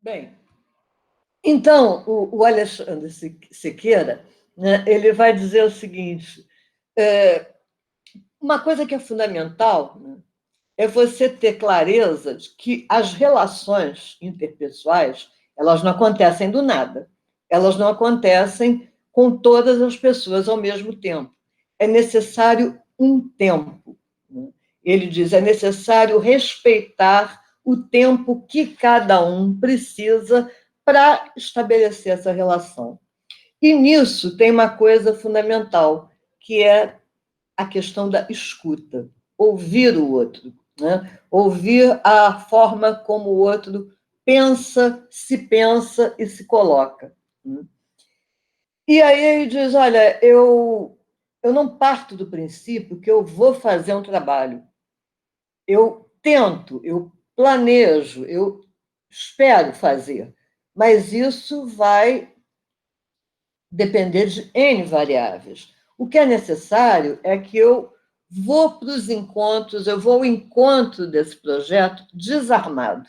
Bem, então, o Alexandre Siqueira, né, ele vai dizer o seguinte: uma coisa que é fundamental, né, é você ter clareza de que as relações interpessoais elas não acontecem do nada, elas não acontecem com todas as pessoas ao mesmo tempo. É necessário um tempo. Né? Ele diz: é necessário respeitar o tempo que cada um precisa para estabelecer essa relação. E nisso tem uma coisa fundamental, que é a questão da escuta, ouvir o outro, né? Ouvir a forma como o outro pensa e se coloca. Né? E aí ele diz: olha, eu não parto do princípio que eu vou fazer um trabalho. Eu tento, eu planejo, eu espero fazer, mas isso vai depender de N variáveis. O que é necessário é que eu vou para os encontros, eu vou ao encontro desse projeto desarmado.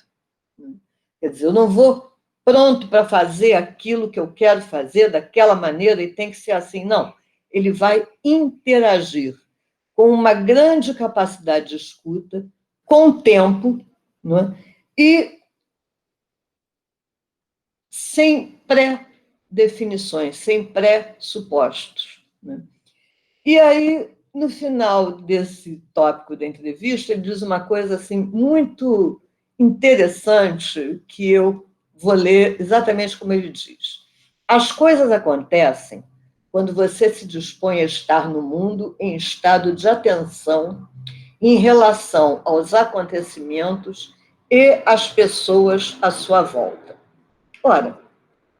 Quer dizer, eu não vou pronto para fazer aquilo que eu quero fazer daquela maneira e tem que ser assim. Não. Ele vai interagir com uma grande capacidade de escuta, com tempo, não é? E sem pré-definições, sem pressupostos. Né? E aí, no final desse tópico da entrevista, ele diz uma coisa assim muito interessante que eu vou ler exatamente como ele diz. As coisas acontecem quando você se dispõe a estar no mundo em estado de atenção em relação aos acontecimentos e às pessoas à sua volta. Ora,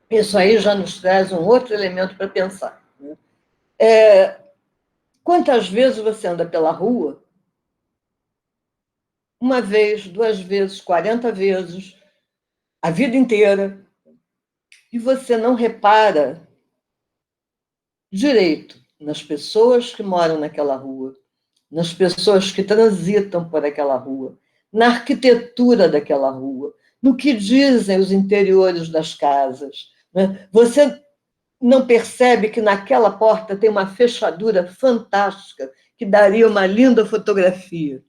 isso aí já nos traz um outro elemento para pensar. Né? Quantas vezes você anda pela rua? Uma vez, duas vezes, 40 vezes, a vida inteira, e você não repara direito nas pessoas que moram naquela rua, nas pessoas que transitam por aquela rua, na arquitetura daquela rua, no que dizem os interiores das casas. Né? Você não percebe que naquela porta tem uma fechadura fantástica que daria uma linda fotografia.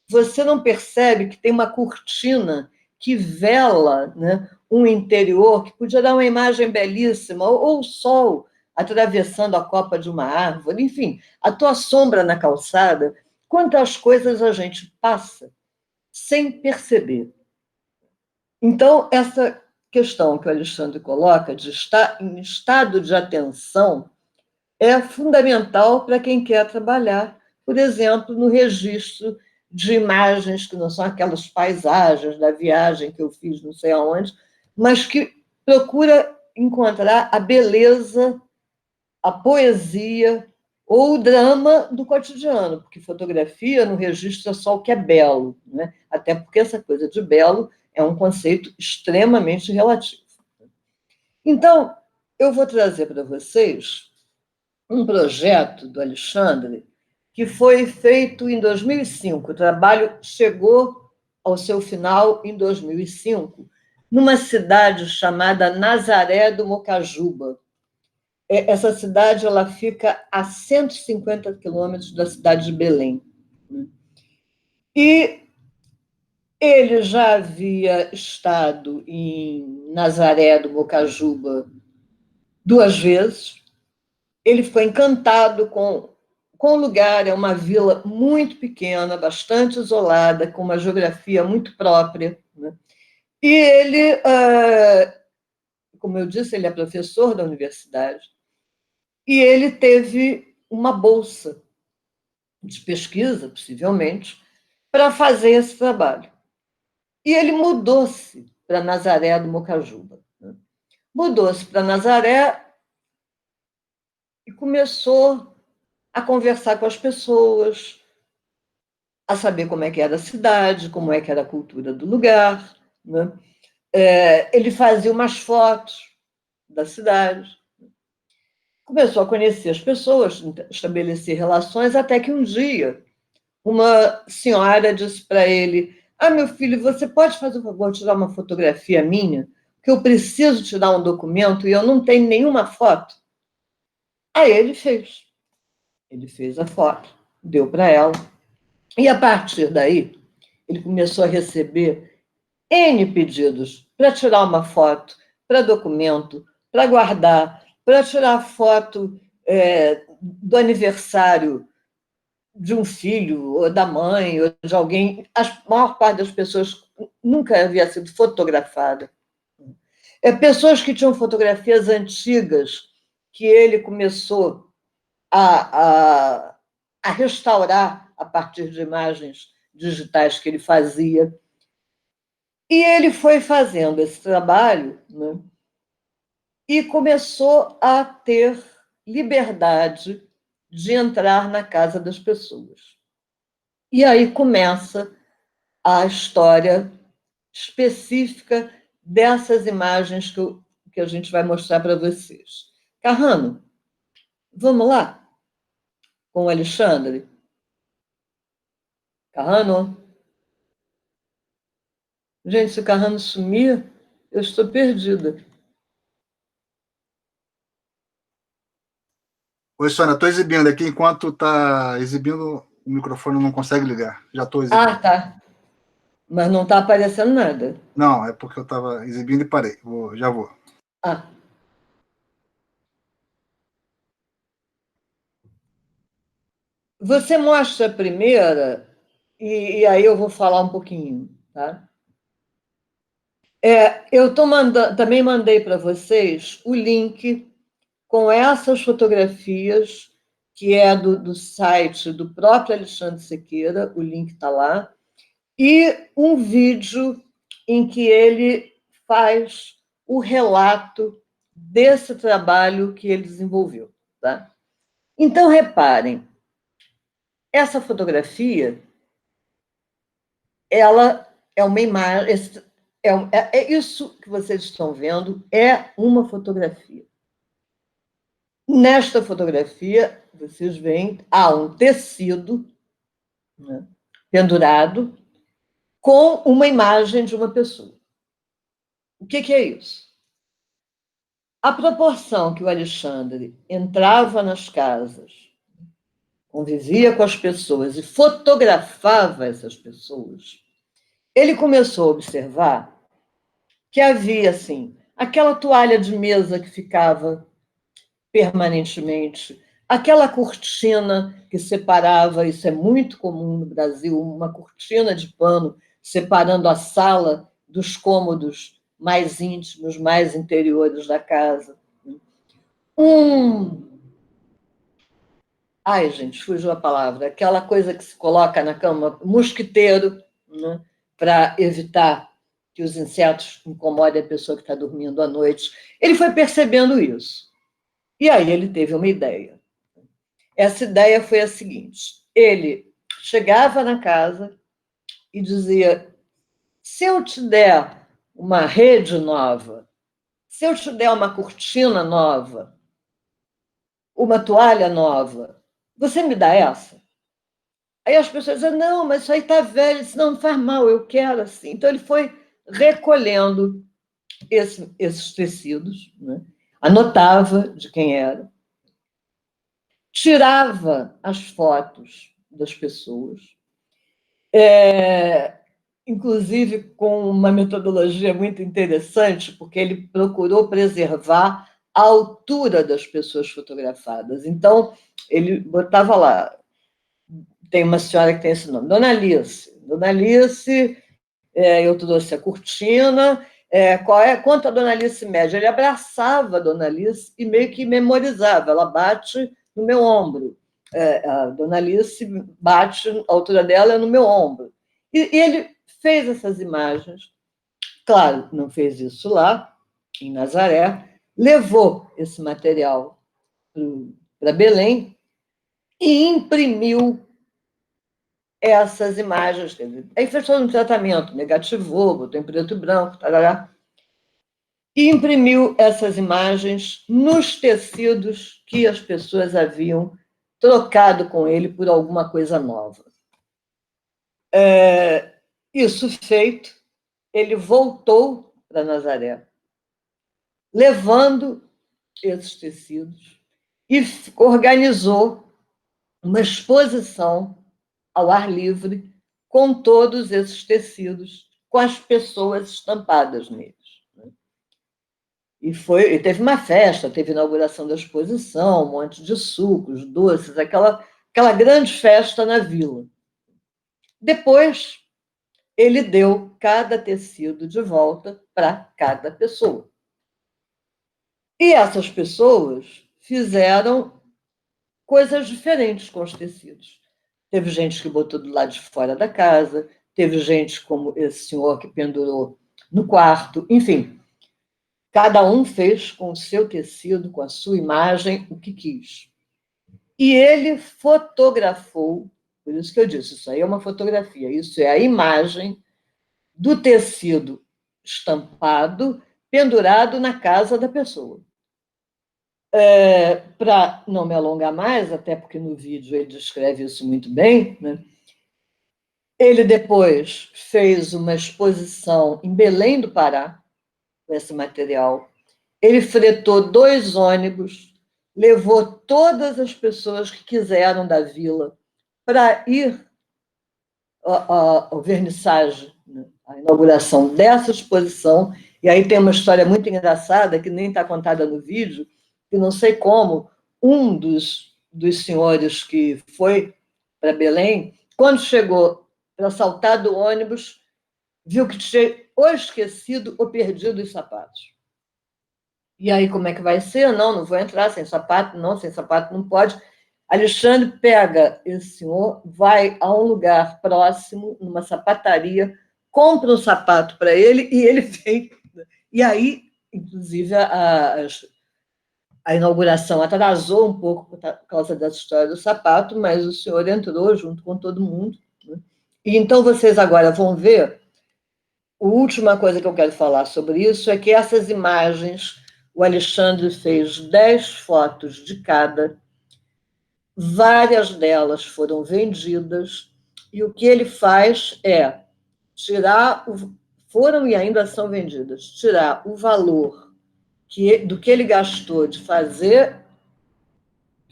Você não percebe que tem uma cortina que vela, né, um interior que podia dar uma imagem belíssima, ou o sol atravessando a copa de uma árvore, enfim, a tua sombra na calçada. Quantas coisas a gente passa sem perceber. Então, essa questão que o Alexandre coloca de estar em estado de atenção é fundamental para quem quer trabalhar, por exemplo, no registro de imagens que não são aquelas paisagens da viagem que eu fiz não sei aonde, mas que procura encontrar a beleza, a poesia ou o drama do cotidiano, porque fotografia no registro é só o que é belo, né? Até porque essa coisa de belo é um conceito extremamente relativo. Então, eu vou trazer para vocês um projeto do Alexandre que foi feito em 2005. O trabalho chegou ao seu final em 2005, numa cidade chamada Nazaré do Mocajuba. Essa cidade ela fica a 150 quilômetros da cidade de Belém. E ele já havia estado em Nazaré do Mocajuba duas vezes. Ele ficou encantado com o lugar, é uma vila muito pequena, bastante isolada, com uma geografia muito própria. Né? E ele, como eu disse, ele é professor da universidade, e ele teve uma bolsa de pesquisa, possivelmente, para fazer esse trabalho. E ele mudou-se para Nazaré do Mocajuba. Né? Mudou-se para Nazaré e começou a conversar com as pessoas, a saber como é que era a cidade, como é que era a cultura do lugar. Né? Ele fazia umas fotos da cidade, começou a conhecer as pessoas, estabelecer relações, até que um dia uma senhora disse para ele: meu filho, você pode fazer o favor de tirar uma fotografia minha? que eu preciso tirar um documento e eu não tenho nenhuma foto. Aí ele fez. Ele fez a foto, deu para ela. E a partir daí, ele começou a receber N pedidos para tirar uma foto, para documento, para guardar, para tirar foto do aniversário de um filho, ou da mãe, ou de alguém. A maior parte das pessoas nunca havia sido fotografada. Pessoas que tinham fotografias antigas que ele começou a restaurar a partir de imagens digitais que ele fazia. E ele foi fazendo esse trabalho, né, e começou a ter liberdade de entrar na casa das pessoas. E aí começa a história específica dessas imagens que a gente vai mostrar para vocês. Carrano, vamos lá com o Alexandre? Carrano? Gente, se o Carrano sumir, eu estou perdida. Oi, Sônia, estou exibindo aqui. Enquanto está exibindo, o microfone não consegue ligar. Já estou exibindo. Ah, tá. Mas não está aparecendo nada. Não, é porque eu estava exibindo e parei. Já vou. Ah. Você mostra a primeira, e aí eu vou falar um pouquinho, tá? Eu também mandei para vocês o link com essas fotografias, que é do site do próprio Alexandre Sequeira, o link está lá, e um vídeo em que ele faz o relato desse trabalho que ele desenvolveu. Tá? Então, reparem, essa fotografia, ela é uma imagem, isso que vocês estão vendo é uma fotografia. Nesta fotografia, vocês veem, há um tecido, né, pendurado com uma imagem de uma pessoa. O que é isso? A proporção que o Alexandre entrava nas casas, convivia com as pessoas e fotografava essas pessoas, ele começou a observar que havia, assim, aquela toalha de mesa que ficava permanentemente, aquela cortina que separava, isso é muito comum no Brasil, uma cortina de pano separando a sala dos cômodos mais íntimos, mais interiores da casa. Ai, gente, fugiu a palavra. Aquela coisa que se coloca na cama, mosquiteiro, né, para evitar que os insetos incomodem a pessoa que está dormindo à noite. Ele foi percebendo isso. E aí ele teve uma ideia. Essa ideia foi a seguinte: ele chegava na casa e dizia: se eu te der uma rede nova, se eu te der uma cortina nova, uma toalha nova, você me dá essa? Aí as pessoas diziam: não, mas isso aí está velho. Disse, não faz mal, eu quero assim. Então ele foi recolhendo esses tecidos, né? Anotava de quem era, tirava as fotos das pessoas, inclusive com uma metodologia muito interessante, porque ele procurou preservar a altura das pessoas fotografadas. Então, ele botava lá, tem uma senhora que tem esse nome, Dona Alice. Dona Alice, eu trouxe a cortina, quanto a Dona Alice mede? Ele abraçava a Dona Alice e meio que memorizava, ela bate no meu ombro. A Dona Alice bate, a altura dela é no meu ombro. E ele fez essas imagens, claro, não fez isso lá, em Nazaré, levou esse material para Belém e imprimiu essas imagens. Aí fez todo um tratamento, negativou, botou em preto e branco, tarará, e imprimiu essas imagens nos tecidos que as pessoas haviam trocado com ele por alguma coisa nova. Isso feito, ele voltou para Nazaré levando esses tecidos e organizou uma exposição ao ar livre com todos esses tecidos, com as pessoas estampadas neles. E teve uma festa, teve inauguração da exposição, um monte de sucos, doces, aquela grande festa na vila. Depois, ele deu cada tecido de volta para cada pessoa. E essas pessoas fizeram coisas diferentes com os tecidos. Teve gente que botou do lado de fora da casa, teve gente como esse senhor que pendurou no quarto, enfim. Cada um fez com o seu tecido, com a sua imagem, o que quis. E ele fotografou, por isso que eu disse, isso aí é uma fotografia, isso é a imagem do tecido estampado, pendurado na casa da pessoa. Para não me alongar mais, até porque no vídeo ele descreve isso muito bem, né? Ele depois fez uma exposição em Belém do Pará, com esse material. Ele fretou 2 ônibus, levou todas as pessoas que quiseram da vila para ir ao vernissage, né? A inauguração dessa exposição. E aí tem uma história muito engraçada, que nem está contada no vídeo, que não sei como, um dos senhores que foi para Belém, quando chegou para saltar do ônibus, viu que tinha ou esquecido ou perdido os sapatos. E aí, como é que vai ser? Não vou entrar sem sapato, não, sem sapato não pode. Alexandre pega esse senhor, vai a um lugar próximo, numa sapataria, compra um sapato para ele e ele vem. E aí, inclusive, a inauguração atrasou um pouco por causa dessa história do sapato, mas o senhor entrou junto com todo mundo. Né? E então vocês agora vão ver. A última coisa que eu quero falar sobre isso é que essas imagens, o Alexandre fez 10 fotos de cada, várias delas foram vendidas, e o que ele faz é tirar, foram e ainda são vendidas, tirar o valor do que ele gastou de fazer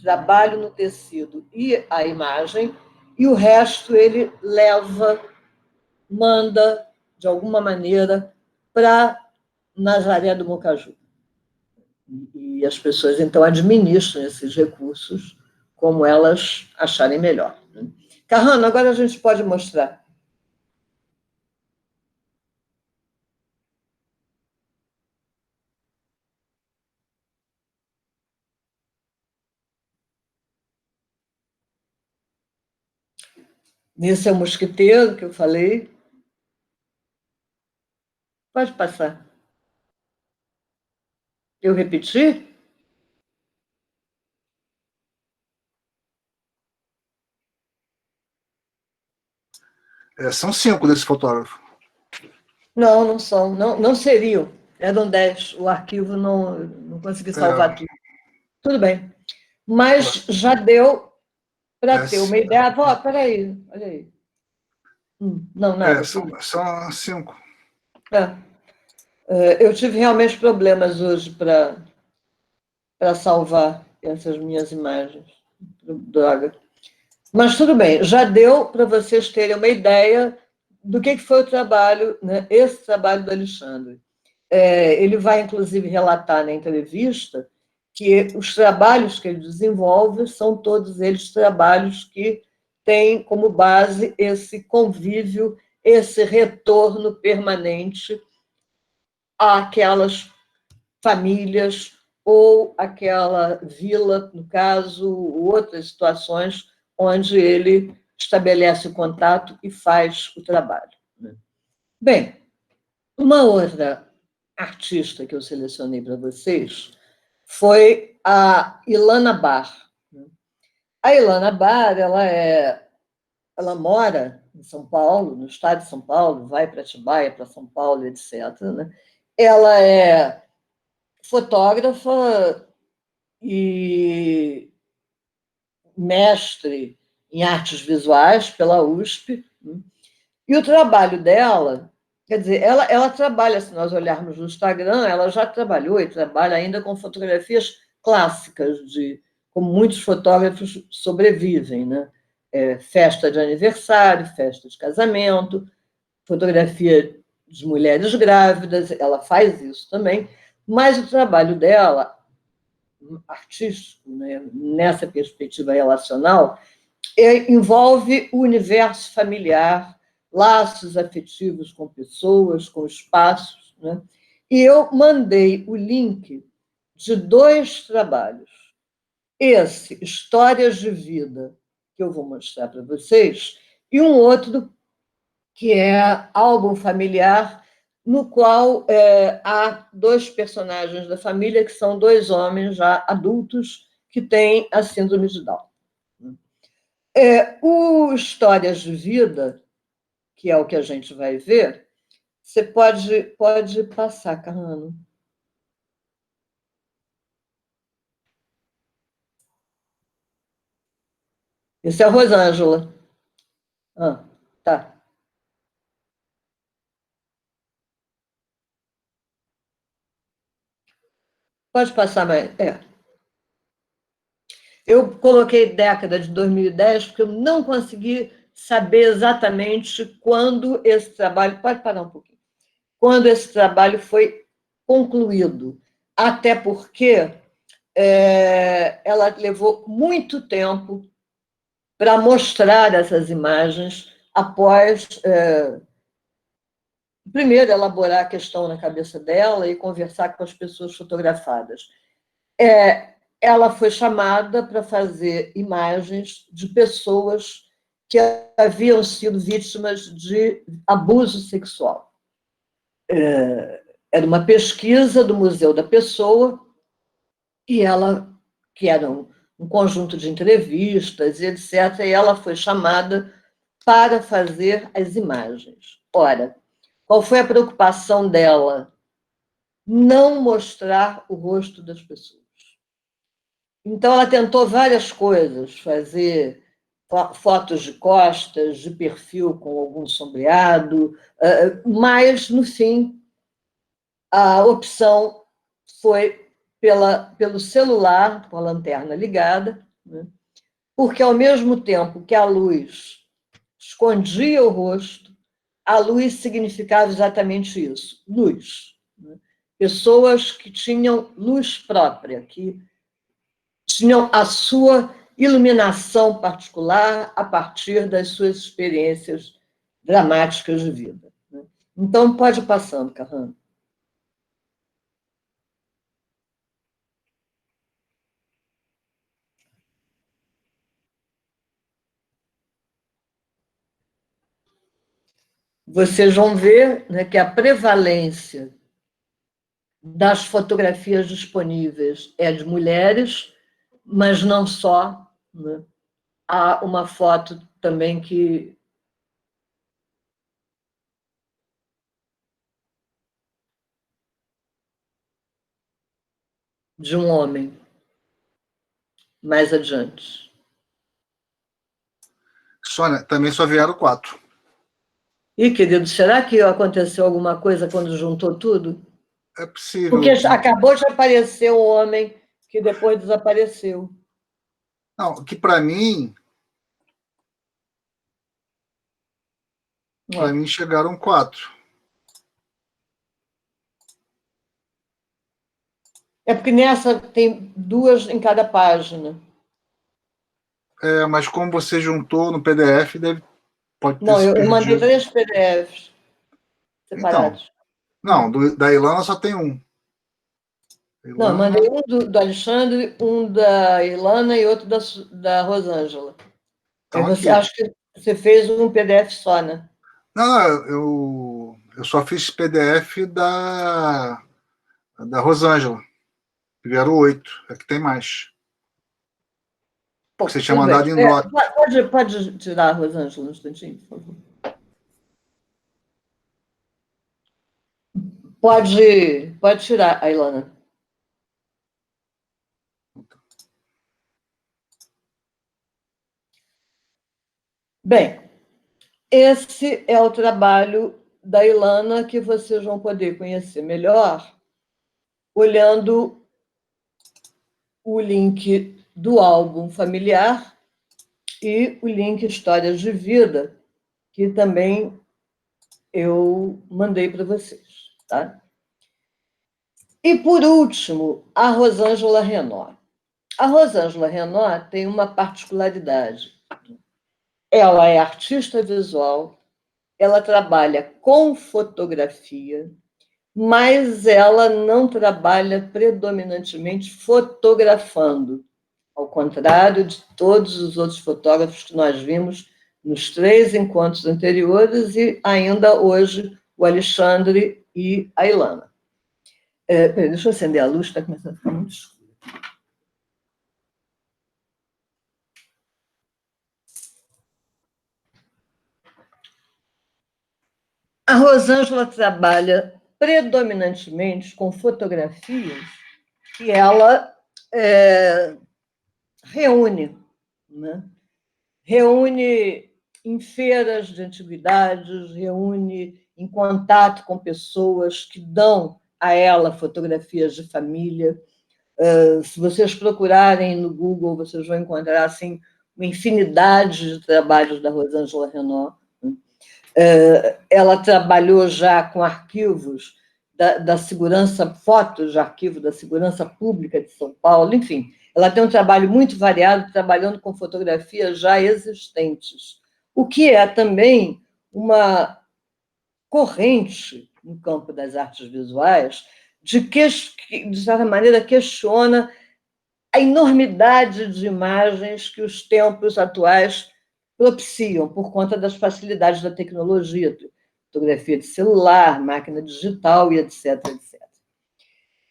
trabalho no tecido e a imagem, e o resto ele leva, manda, de alguma maneira, para Nazaré do Mocaju. E as pessoas, então, administram esses recursos como elas acharem melhor. Carrano, agora a gente pode mostrar. Nesse é o mosquiteiro que eu falei. Pode passar. Eu repeti? São 5 desse fotógrafo. Não são. Não seriam. Eram 10. O arquivo não consegui salvar tudo. Tudo bem. Mas já deu para ter uma ideia. Peraí, olha aí. Não, nada. São 5. Eu tive realmente problemas hoje para salvar essas minhas imagens. Droga. Mas tudo bem, já deu para vocês terem uma ideia do que foi o trabalho, né, esse trabalho do Alexandre. Ele vai, inclusive, relatar na entrevista que os trabalhos que ele desenvolve são todos eles trabalhos que têm como base esse convívio, esse retorno permanente àquelas famílias ou aquela vila, no caso, outras situações onde ele estabelece o contato e faz o trabalho. Bem, uma outra artista que eu selecionei para vocês foi a Ilana Bar. A Ilana Bar, ela mora em São Paulo, no estado de São Paulo, vai para Atibaia, para São Paulo, etc. Né? Ela é fotógrafa e mestre em artes visuais pela USP. E o trabalho dela, Quer dizer, ela trabalha, se nós olharmos no Instagram, ela já trabalhou e trabalha ainda com fotografias clássicas, como muitos fotógrafos sobrevivem, né? Festa de aniversário, festa de casamento, fotografia de mulheres grávidas, ela faz isso também, mas o trabalho dela, artístico, né, nessa perspectiva relacional, envolve o universo familiar, laços afetivos com pessoas, com espaços. Né? E eu mandei o link de 2 trabalhos. Esse, Histórias de Vida, que eu vou mostrar para vocês, e um outro, que é Álbum Familiar, no qual há 2 personagens da família, que são 2 homens já adultos que têm a síndrome de Down. O Histórias de Vida, que é o que a gente vai ver, você pode passar, Carrano. Esse é a Rosângela. Ah, tá. Pode passar mais. Eu coloquei década de 2010 porque eu não consegui saber exatamente quando esse trabalho. Pode parar um pouquinho. Quando esse trabalho foi concluído. Até porque ela levou muito tempo para mostrar essas imagens após, primeiro, elaborar a questão na cabeça dela e conversar com as pessoas fotografadas. Ela foi chamada para fazer imagens de pessoas que haviam sido vítimas de abuso sexual. Era uma pesquisa do Museu da Pessoa e ela, que era um conjunto de entrevistas e etc., e ela foi chamada para fazer as imagens. Ora, qual foi a preocupação dela? Não mostrar o rosto das pessoas. Então, ela tentou várias coisas, fazer fotos de costas, de perfil com algum sombreado, mas, no fim, a opção foi pelo celular, com a lanterna ligada, né? Porque, ao mesmo tempo que a luz escondia o rosto, a luz significava exatamente isso, luz. Né? Pessoas que tinham luz própria, que tinham a sua iluminação particular a partir das suas experiências dramáticas de vida. Né? Então, pode ir passando, Carrano. Vocês vão ver, né, que a prevalência das fotografias disponíveis é de mulheres, mas não só. Né? Há uma foto também de um homem, mais adiante. Sônia, também só vieram 4. E, querido, será que aconteceu alguma coisa quando juntou tudo? É possível. Porque acabou de aparecer um homem que depois desapareceu. Não, que para mim chegaram 4. É porque nessa tem 2 em cada página. Mas como você juntou no PDF, pode ter Não, se eu mandei perdido. 3 PDFs Então, separados. não, da Ilana só tem um. Não, eu Ilana, mandei um do Alexandre, um da Ilana e outro da Rosângela. Aí estão você aqui. acha que você fez um PDF só, né? Não, eu só fiz PDF da Rosângela. Vieram 8. Aqui tem mais. Porque Bom, você tinha tudo bem. mandado em nota. Pode tirar a Rosângela um instantinho, por favor. Pode tirar a Ilana. Bem, esse é o trabalho da Ilana, que vocês vão poder conhecer melhor olhando o link do álbum familiar e o link Histórias de Vida, que também eu mandei para vocês. Tá? E, por último, a Rosângela Renaud. A Rosângela Renaud tem uma particularidade. Ela é artista visual, ela trabalha com fotografia, mas ela não trabalha predominantemente fotografando, ao contrário de todos os outros fotógrafos que nós vimos nos 3 encontros anteriores e ainda hoje o Alexandre e a Ilana. Deixa eu acender a luz, está começando a ficar muito escuro. A Rosângela trabalha predominantemente com fotografias que ela reúne, né? Reúne em feiras de antiguidades, reúne em contato com pessoas que dão a ela fotografias de família. Se vocês procurarem no Google, vocês vão encontrar assim, uma infinidade de trabalhos da Rosângela Renaud. Ela trabalhou já com arquivos da segurança, fotos de arquivo da Segurança Pública de São Paulo, enfim, ela tem um trabalho muito variado, trabalhando com fotografias já existentes, o que é também uma corrente no campo das artes visuais, de certa maneira, questiona a enormidade de imagens que os tempos atuais propiciam por conta das facilidades da tecnologia, fotografia de celular, máquina digital e etc, etc.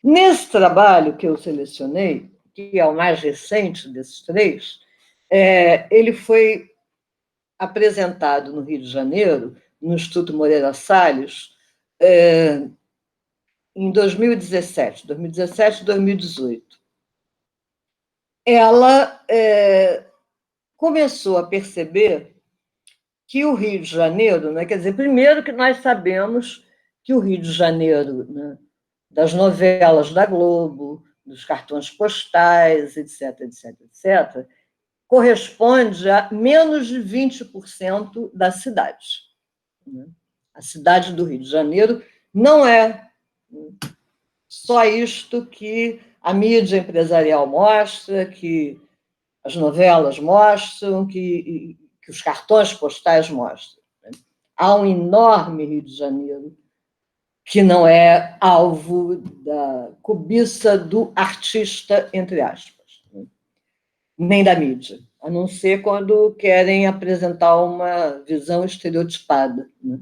Nesse trabalho que eu selecionei, que é o mais recente desses 3, ele foi apresentado no Rio de Janeiro, no Instituto Moreira Salles, em 2017 e 2018. Ela começou a perceber que o Rio de Janeiro, né, quer dizer, primeiro que nós sabemos que o Rio de Janeiro, né, das novelas da Globo, dos cartões postais, etc, etc, etc, corresponde a menos de 20% da cidade. A cidade do Rio de Janeiro não é só isto que a mídia empresarial mostra, que as novelas mostram, que os cartões postais mostram. Há um enorme Rio de Janeiro que não é alvo da cobiça do artista, entre aspas, nem da mídia, a não ser quando querem apresentar uma visão estereotipada, né,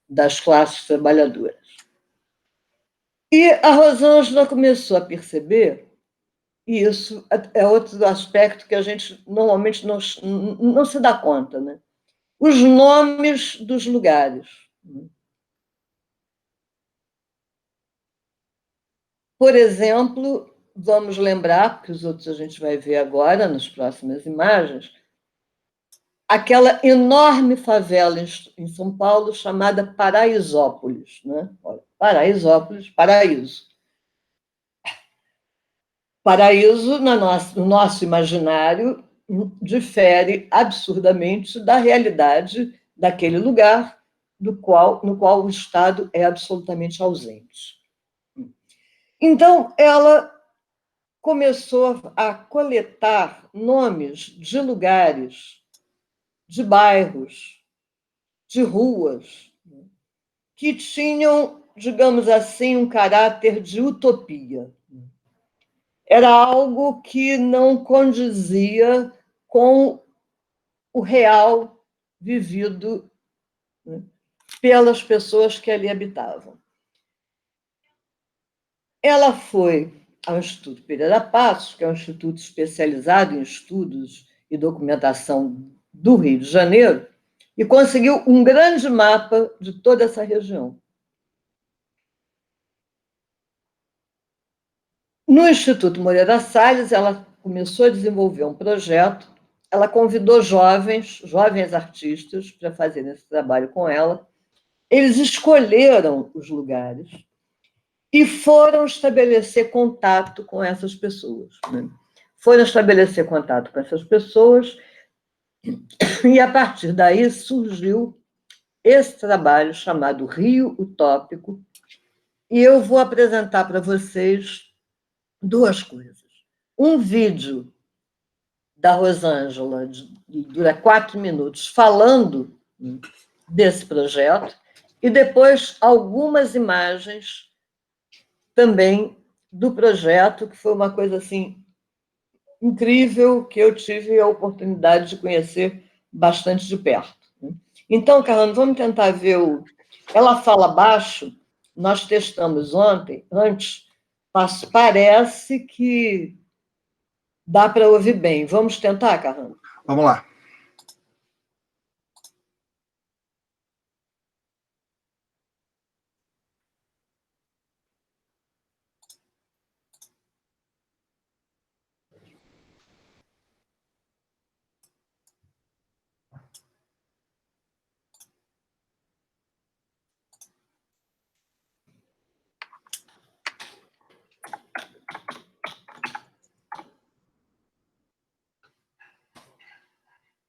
das classes trabalhadoras. E a Rosângela começou a perceber, e isso é outro aspecto que a gente normalmente não se dá conta, né? Os nomes dos lugares. Por exemplo, vamos lembrar, porque os outros a gente vai ver agora, nas próximas imagens, aquela enorme favela em São Paulo chamada Paraisópolis. Né? Olha, Paraisópolis, paraíso. Paraíso, no nosso imaginário, difere absurdamente da realidade daquele lugar no qual o Estado é absolutamente ausente. Então, ela começou a coletar nomes de lugares, de bairros, de ruas, que tinham, digamos assim, um caráter de utopia. Era algo que não condizia com o real vivido, né, pelas pessoas que ali habitavam. Ela foi ao Instituto Pereira Passos, que é um instituto especializado em estudos e documentação do Rio de Janeiro, e conseguiu um grande mapa de toda essa região. No Instituto Moreira Salles, ela começou a desenvolver um projeto, ela convidou jovens artistas para fazerem esse trabalho com ela, Eles escolheram os lugares e foram estabelecer contato com essas pessoas. Né? Foram estabelecer contato com essas pessoas e, a partir daí, surgiu esse trabalho chamado Rio Utópico, e eu vou apresentar para vocês duas coisas. Um vídeo da Rosângela, dura 4 minutos, falando desse projeto, e depois algumas imagens também do projeto, que foi uma coisa assim incrível, que eu tive a oportunidade de conhecer bastante de perto. Então, Carlano, vamos tentar ver o... Ela fala baixo, nós testamos ontem, antes, parece que dá para ouvir bem. Vamos tentar, Carlano? Vamos lá.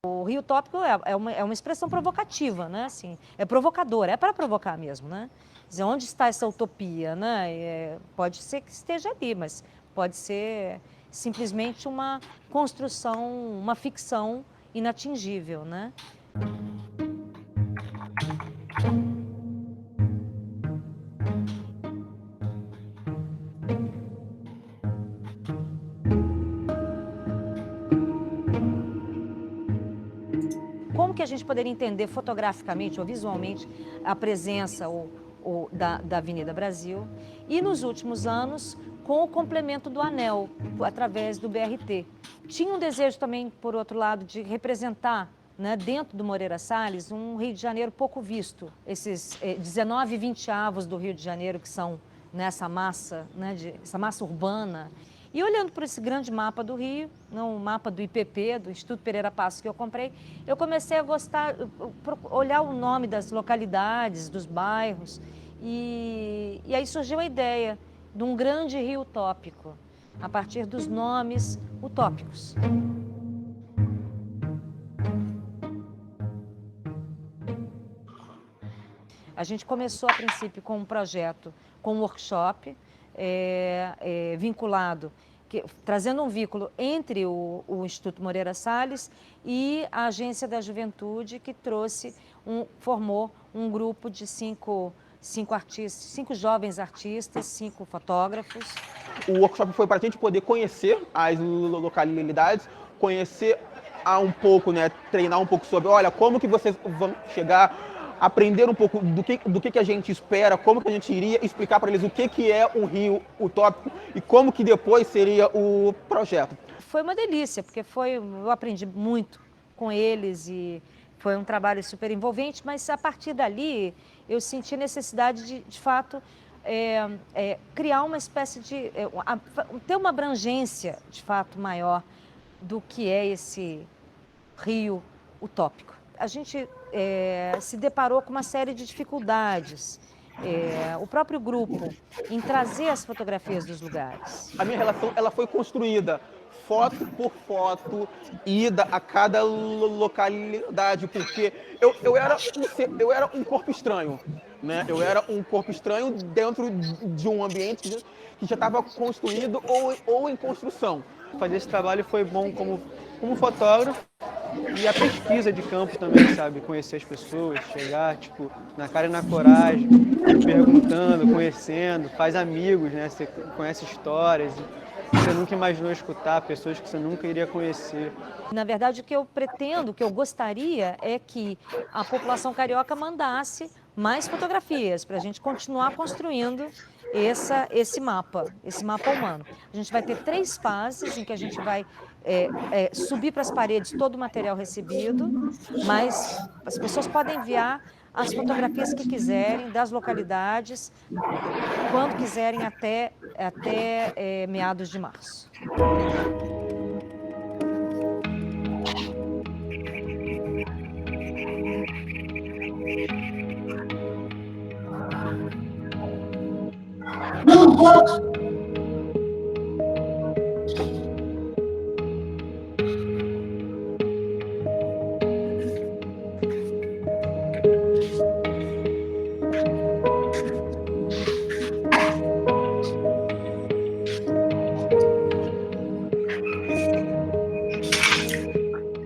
O Rio Utópico é uma expressão provocativa, né? Assim, é provocadora, é para provocar mesmo, né? Dizer, onde está essa utopia, né? Pode ser que esteja ali, mas pode ser simplesmente uma construção, uma ficção inatingível, né? Como que a gente poderia entender fotograficamente ou visualmente a presença da Avenida Brasil? E nos últimos anos, com o complemento do anel, através do BRT. Tinha um desejo também, por outro lado, de representar, né, dentro do Moreira Salles, um Rio de Janeiro pouco visto. Esses 19 20avos do Rio de Janeiro, que são nessa massa, né, essa massa urbana. E olhando por esse grande mapa do Rio, o mapa do IPP, do Instituto Pereira Passos, que eu comprei, eu comecei a gostar, olhar o nome das localidades, dos bairros, e aí surgiu a ideia de um grande rio utópico, a partir dos nomes utópicos. A gente começou, a princípio, com um projeto, com um workshop vinculado, trazendo um vínculo entre o Instituto Moreira Salles e a Agência da Juventude, que formou um grupo de cinco artistas, 5 jovens artistas, 5 fotógrafos. O workshop foi para a gente poder conhecer as localidades, conhecer um pouco, né, treinar um pouco sobre, olha, como que vocês vão chegar, aprender um pouco do que a gente espera, como que a gente iria explicar para eles o que é um rio utópico e como que depois seria o projeto. Foi uma delícia, porque eu aprendi muito com eles e foi um trabalho super envolvente, mas a partir dali eu senti necessidade de fato, criar uma espécie de... ter uma abrangência, de fato, maior do que é esse rio utópico. A gente se deparou com uma série de dificuldades. O próprio grupo, em trazer as fotografias dos lugares. A minha relação ela foi construída foto por foto, ida a cada localidade, porque eu era um corpo estranho, né? Eu era um corpo estranho dentro de um ambiente que já estava construído ou em construção. Fazer esse trabalho foi bom como fotógrafo e a pesquisa de campo também, sabe? Conhecer as pessoas, chegar, tipo, na cara e na coragem, perguntando, conhecendo, faz amigos, né? Você conhece histórias que você nunca imaginou escutar, pessoas que você nunca iria conhecer. Na verdade, o que eu pretendo, o que eu gostaria é que a população carioca mandasse mais fotografias para a gente continuar construindo esse mapa humano. A gente vai ter 3 fases em que a gente vai subir para as paredes todo o material recebido, mas as pessoas podem enviar as fotografias que quiserem das localidades, quando quiserem, até meados de março.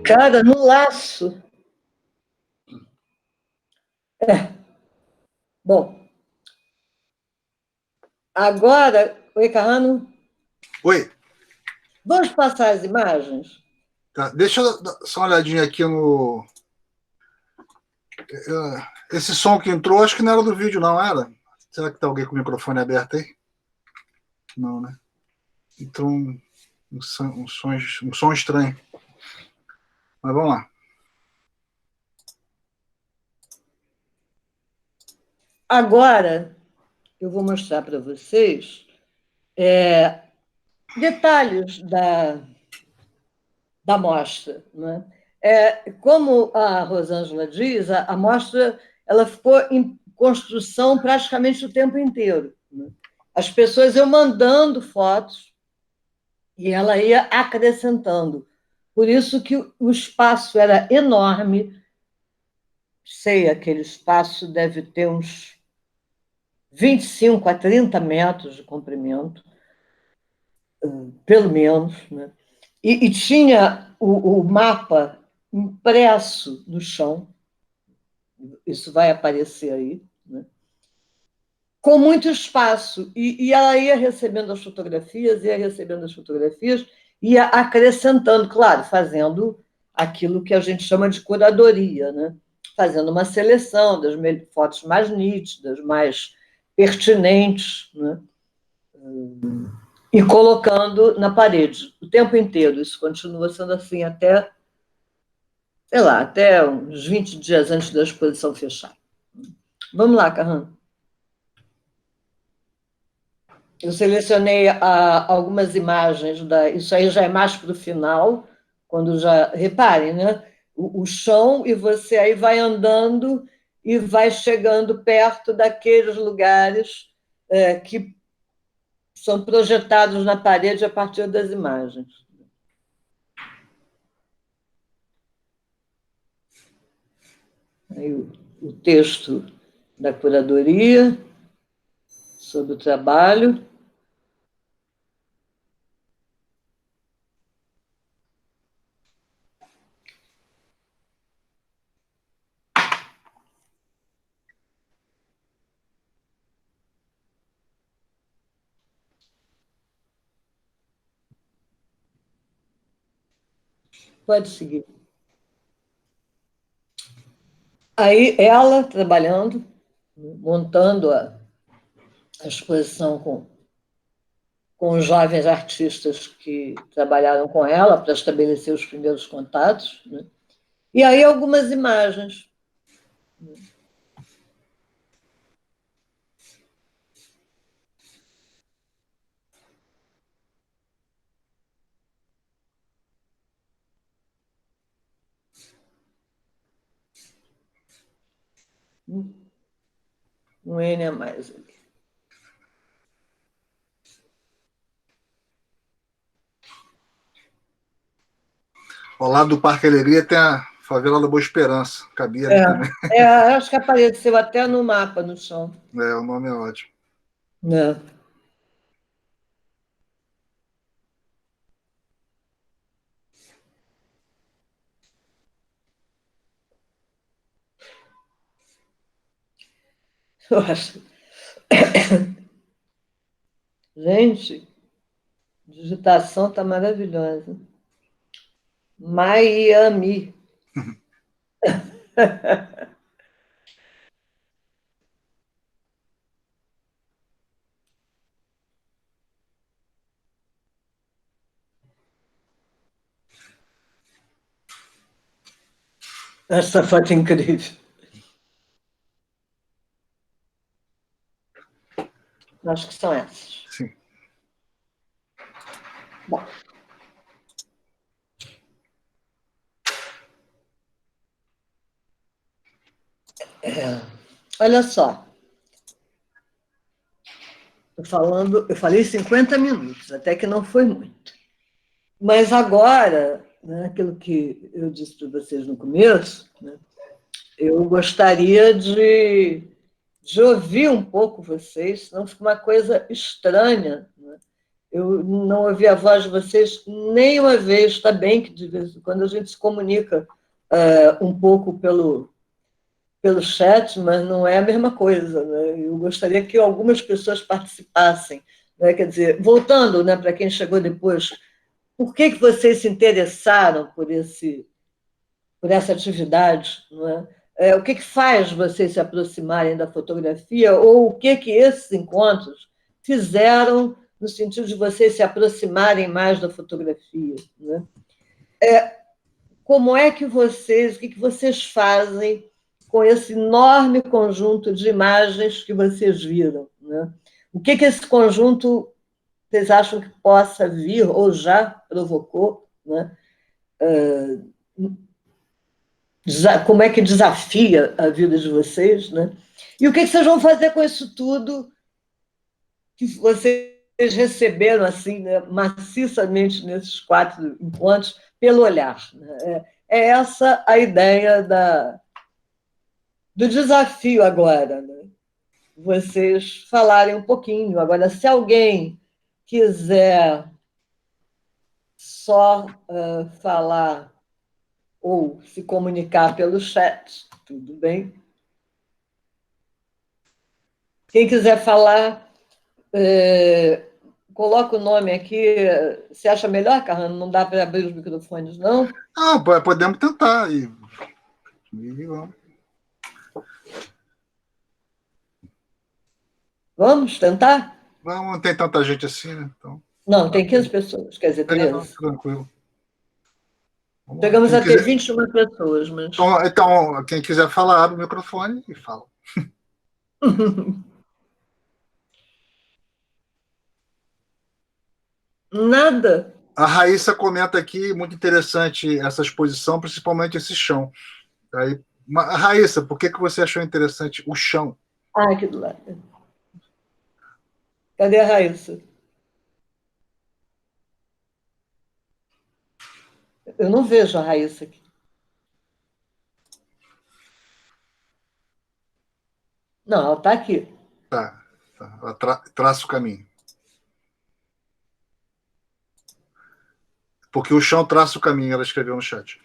Cara, no laço. Bom, agora, oi, Carrano, Oi, vamos passar as imagens? tá, deixa eu dar só uma olhadinha aqui no. Esse som que entrou, acho que não era do vídeo, não era? Será que tá alguém com o microfone aberto aí? Não, né? Entrou um som estranho. Mas vamos lá. Agora, eu vou mostrar para vocês detalhes da mostra. Né? Como a Rosângela diz, a mostra ela ficou em construção praticamente o tempo inteiro. Né? As pessoas iam mandando fotos e ela ia acrescentando. Por isso que o espaço era enorme. Sei, aquele espaço deve ter uns 25 a 30 metros de comprimento, pelo menos, né? E tinha o mapa impresso no chão, isso vai aparecer aí, né? Com muito espaço, e ela ia recebendo as fotografias, ia acrescentando, claro, fazendo aquilo que a gente chama de curadoria, né? Fazendo uma seleção das fotos mais nítidas, mais pertinentes, né? E colocando na parede o tempo inteiro. Isso continua sendo assim até, sei lá, até uns 20 dias antes da exposição fechar. Vamos lá, Carran. Eu selecionei algumas imagens, isso aí já é mais para o final, quando já. Reparem, né? O chão, e você aí vai andando e vai chegando perto daqueles lugares que são projetados na parede a partir das imagens. Aí o texto da curadoria sobre o trabalho. Pode seguir. Aí ela trabalhando, montando a exposição com os jovens artistas que trabalharam com ela para estabelecer os primeiros contatos, né? E aí algumas imagens. Um N a mais ali. Ao lado do Parque Alegria tem a favela da Boa Esperança. Cabia ali também. Acho que apareceu até no mapa, no chão. O nome é ótimo. Né? Eu acho. Gente, a digitação está maravilhosa. Miami. Essa foto é incrível. Acho que são essas. Sim. Bom. Olha só. eu falei 50 minutos, até que não foi muito. Mas agora, né, aquilo que eu disse para vocês no começo, né, eu gostaria de ouvir um pouco vocês, senão fica uma coisa estranha, né? Eu não ouvi a voz de vocês nenhuma vez. Está bem que de vez em quando a gente se comunica um pouco pelo chat, mas não é a mesma coisa, né? Eu gostaria que algumas pessoas participassem, né? Quer dizer, voltando, né, para quem chegou depois, por que vocês se interessaram por essa atividade, não é? O que faz vocês se aproximarem da fotografia, ou o que esses encontros fizeram no sentido de vocês se aproximarem mais da fotografia, né? Como é que vocês, o que vocês fazem com esse enorme conjunto de imagens que vocês viram, né? O que esse conjunto vocês acham que possa vir, ou já provocou, né? Como é que desafia a vida de vocês, né? E o que vocês vão fazer com isso tudo que vocês receberam assim, né, maciçamente nesses 4 encontros, pelo olhar, né? É essa a ideia do desafio agora, né? Vocês falarem um pouquinho. Agora, se alguém quiser só falar ou se comunicar pelo chat, tudo bem. Quem quiser falar, coloca o nome aqui. Você acha melhor, Carrano? Não dá para abrir os microfones, não? Não, podemos tentar. E vamos. Vamos tentar? Vamos, não tem tanta gente assim, né? Então, Não, tem 15 pessoas, quer dizer, 13. não, tranquilo. Chegamos a ter 21 pessoas, mas... Então, quem quiser falar, abre o microfone e fala. Nada. A Raíssa comenta aqui, muito interessante essa exposição, principalmente esse chão. Aí, Raíssa, por que você achou interessante o chão? Aqui do lado. Cadê a Raíssa? Eu não vejo a Raíssa aqui. Não, ela está aqui. Tá. Ela traça o caminho. Porque o chão traça o caminho, ela escreveu no chat.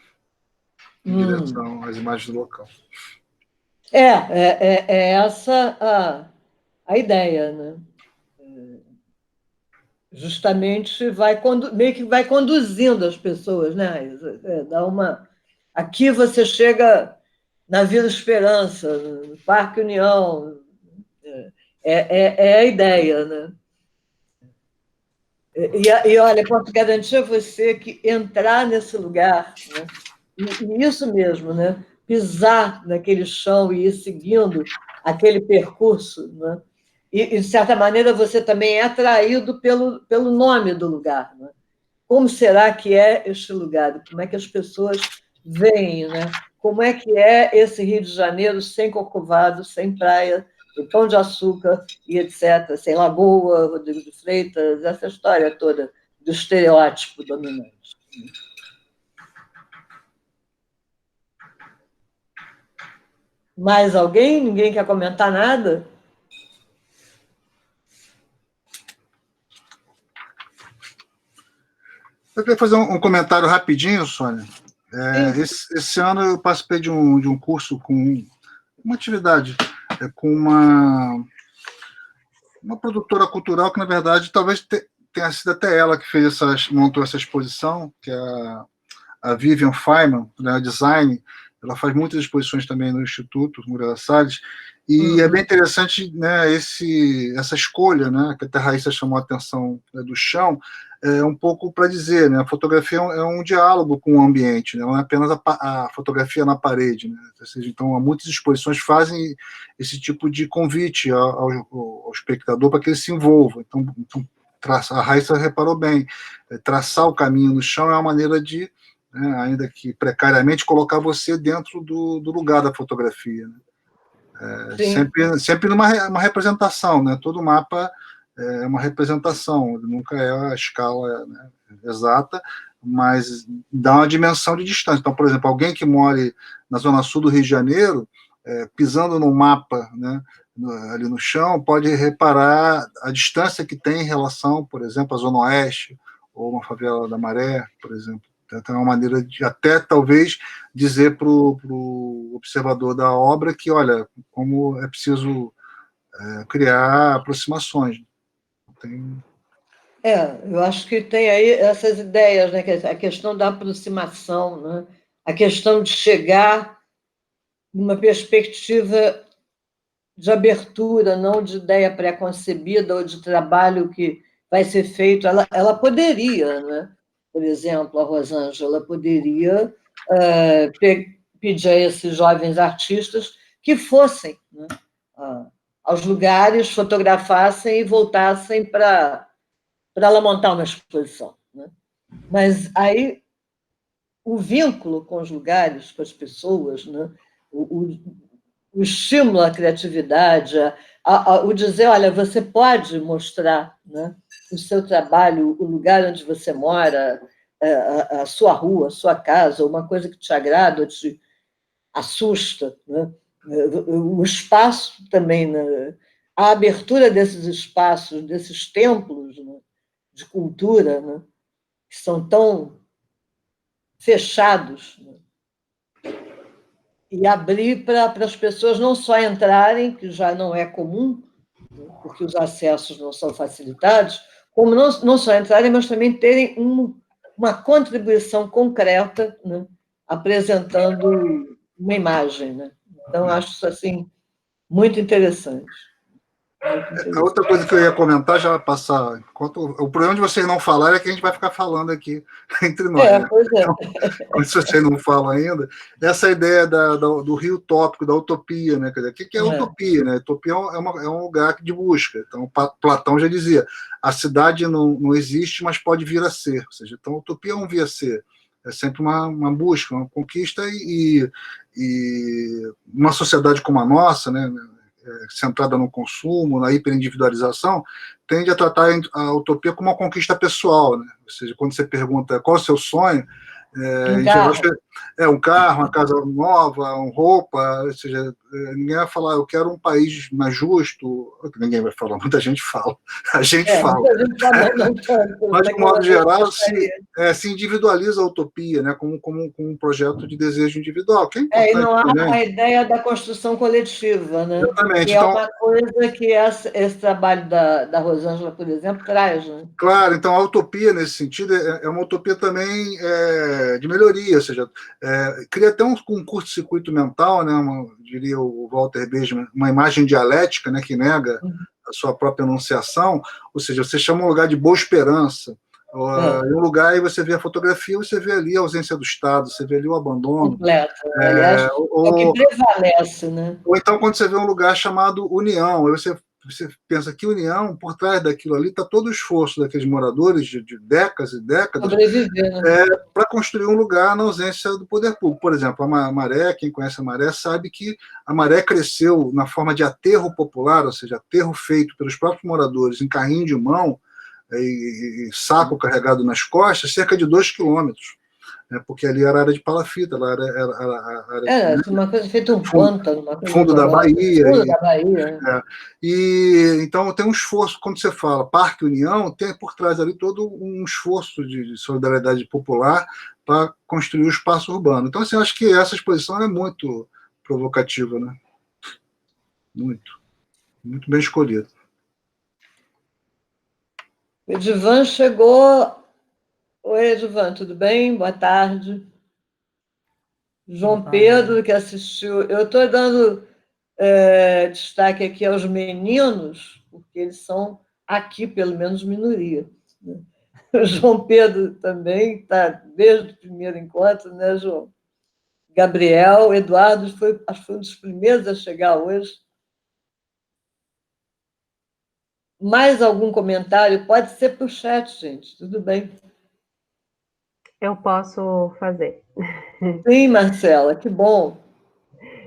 Em direção às imagens do local. É essa a ideia, né? Justamente meio que vai conduzindo as pessoas, né, Raíssa? Dá uma... Aqui você chega na Vila Esperança, no Parque União. É a ideia, né? E olha, posso garantir a você que entrar nesse lugar, né, e isso mesmo, né, pisar naquele chão e ir seguindo aquele percurso, né, e, de certa maneira, você também é atraído pelo nome do lugar, né? Como será que é este lugar? Como é que as pessoas veem, né? Como é que é esse Rio de Janeiro sem Corcovado, sem praia, do Pão de Açúcar e etc., sem Lagoa, Rodrigo de Freitas, essa história toda do estereótipo dominante. Mais alguém? Ninguém quer comentar nada? Eu queria fazer um comentário rapidinho, Sônia. Esse ano eu participei de um curso com uma atividade com uma produtora cultural que, na verdade, talvez tenha sido até ela que montou essa exposição, que é a Vivian Feynman, né, design. Ela faz muitas exposições também no Instituto Moreira Salles, e é bem interessante, né, essa escolha, né, que até a Raíssa chamou a atenção, né, do chão, um pouco para dizer, né, a fotografia é um diálogo com o ambiente, né, não é apenas a fotografia na parede, né, ou seja, então muitas exposições fazem esse tipo de convite ao espectador para que ele se envolva. Então a Raíssa reparou bem, traçar o caminho no chão é uma maneira de, né, ainda que precariamente, colocar você dentro do lugar da fotografia, né? Sempre numa representação, né? Todo mapa é uma representação, nunca é a escala, né, exata, mas dá uma dimensão de distância. Então, por exemplo, alguém que mora na zona sul do Rio de Janeiro, pisando no mapa, né, ali no chão, pode reparar a distância que tem em relação, por exemplo, à Zona Oeste, ou uma favela da Maré, por exemplo. Então, é uma maneira de até, talvez, dizer para o observador da obra que, olha, como é preciso criar aproximações. Tem... Eu acho que tem aí essas ideias, né? A questão da aproximação, né? A questão de chegar numa perspectiva de abertura, não de ideia pré-concebida ou de trabalho que vai ser feito. Ela poderia, né? Por exemplo, a Rosângela poderia pedir a esses jovens artistas que fossem, né, aos lugares, fotografassem e voltassem para ela montar uma exposição. Né? Mas aí o vínculo com os lugares, com as pessoas, né? o estímulo à criatividade, o dizer, olha, você pode mostrar, né, o seu trabalho, o lugar onde você mora, a sua rua, a sua casa, uma coisa que te agrada ou te assusta, né? O espaço também, né? A abertura desses espaços, desses templos, né, de cultura, né, que são tão fechados, né? E abrir para as pessoas não só entrarem, que já não é comum, né, porque os acessos não são facilitados, como não só entrarem, mas também terem uma contribuição concreta, né, apresentando uma imagem. Né? Então, acho isso assim, muito interessante. A outra coisa que eu ia comentar, já passar. O problema de vocês não falarem é que a gente vai ficar falando aqui entre nós. Né? Pois é. Então, se vocês não falam ainda, essa ideia do rio utópico, da utopia, né? Quer dizer, o que é utopia? Né? Utopia é um lugar de busca. Então, Platão já dizia: a cidade não existe, mas pode vir a ser. Ou seja, então, utopia é um vir a ser. É sempre uma busca, uma conquista, e uma sociedade como a nossa, né? Centrada no consumo, na hiperindividualização, tende a tratar a utopia como uma conquista pessoal. Né? Ou seja, quando você pergunta qual é o seu sonho, um carro, uma casa nova, uma roupa, ou seja, ninguém vai falar, eu quero um país mais justo, ninguém vai falar, muita gente fala, a gente fala. Mas, de modo geral, se individualiza a utopia, né, como um projeto de desejo individual, que é importante. E não há a ideia da construção coletiva, né? Exatamente. Que é uma coisa que esse trabalho da Rosângela, por exemplo, traz. Né? Claro, então a utopia, nesse sentido, é uma utopia também de melhoria, ou seja, cria até um curto-circuito mental, né, diria o Walter Benjamin, uma imagem dialética, né, que nega a sua própria enunciação, ou seja, você chama um lugar de boa esperança, em um lugar aí você vê a fotografia, você vê ali a ausência do Estado, você vê ali o abandono. Completo. Aliás, é o que prevalece. Né? Ou então quando você vê um lugar chamado União, aí você pensa que União, por trás daquilo ali, está todo o esforço daqueles moradores de décadas e décadas para construir um lugar na ausência do poder público. Por exemplo, a Maré, quem conhece a Maré sabe que a Maré cresceu na forma de aterro popular, ou seja, aterro feito pelos próprios moradores em carrinho de mão e saco carregado nas costas, cerca de 2 quilômetros. Porque ali era área de palafita, lá era uma coisa feita um pântano, fundo da Bahia. Fundo da Bahia. E então tem um esforço, quando você fala Parque União, tem por trás ali todo um esforço de solidariedade popular para construir o espaço urbano. Então, assim, eu acho que essa exposição é muito provocativa, né? Muito bem escolhida. O Edivan chegou. Oi, Edivan, tudo bem? Boa tarde. João Pedro, que assistiu. Eu estou dando destaque aqui aos meninos, porque eles são, aqui, pelo menos, minoria. Né? O João Pedro também está desde o primeiro encontro, né, João? Gabriel, Eduardo, acho que foi um dos primeiros a chegar hoje. Mais algum comentário? Pode ser para o chat, gente, tudo bem. Eu posso fazer. Sim, Marcela, que bom.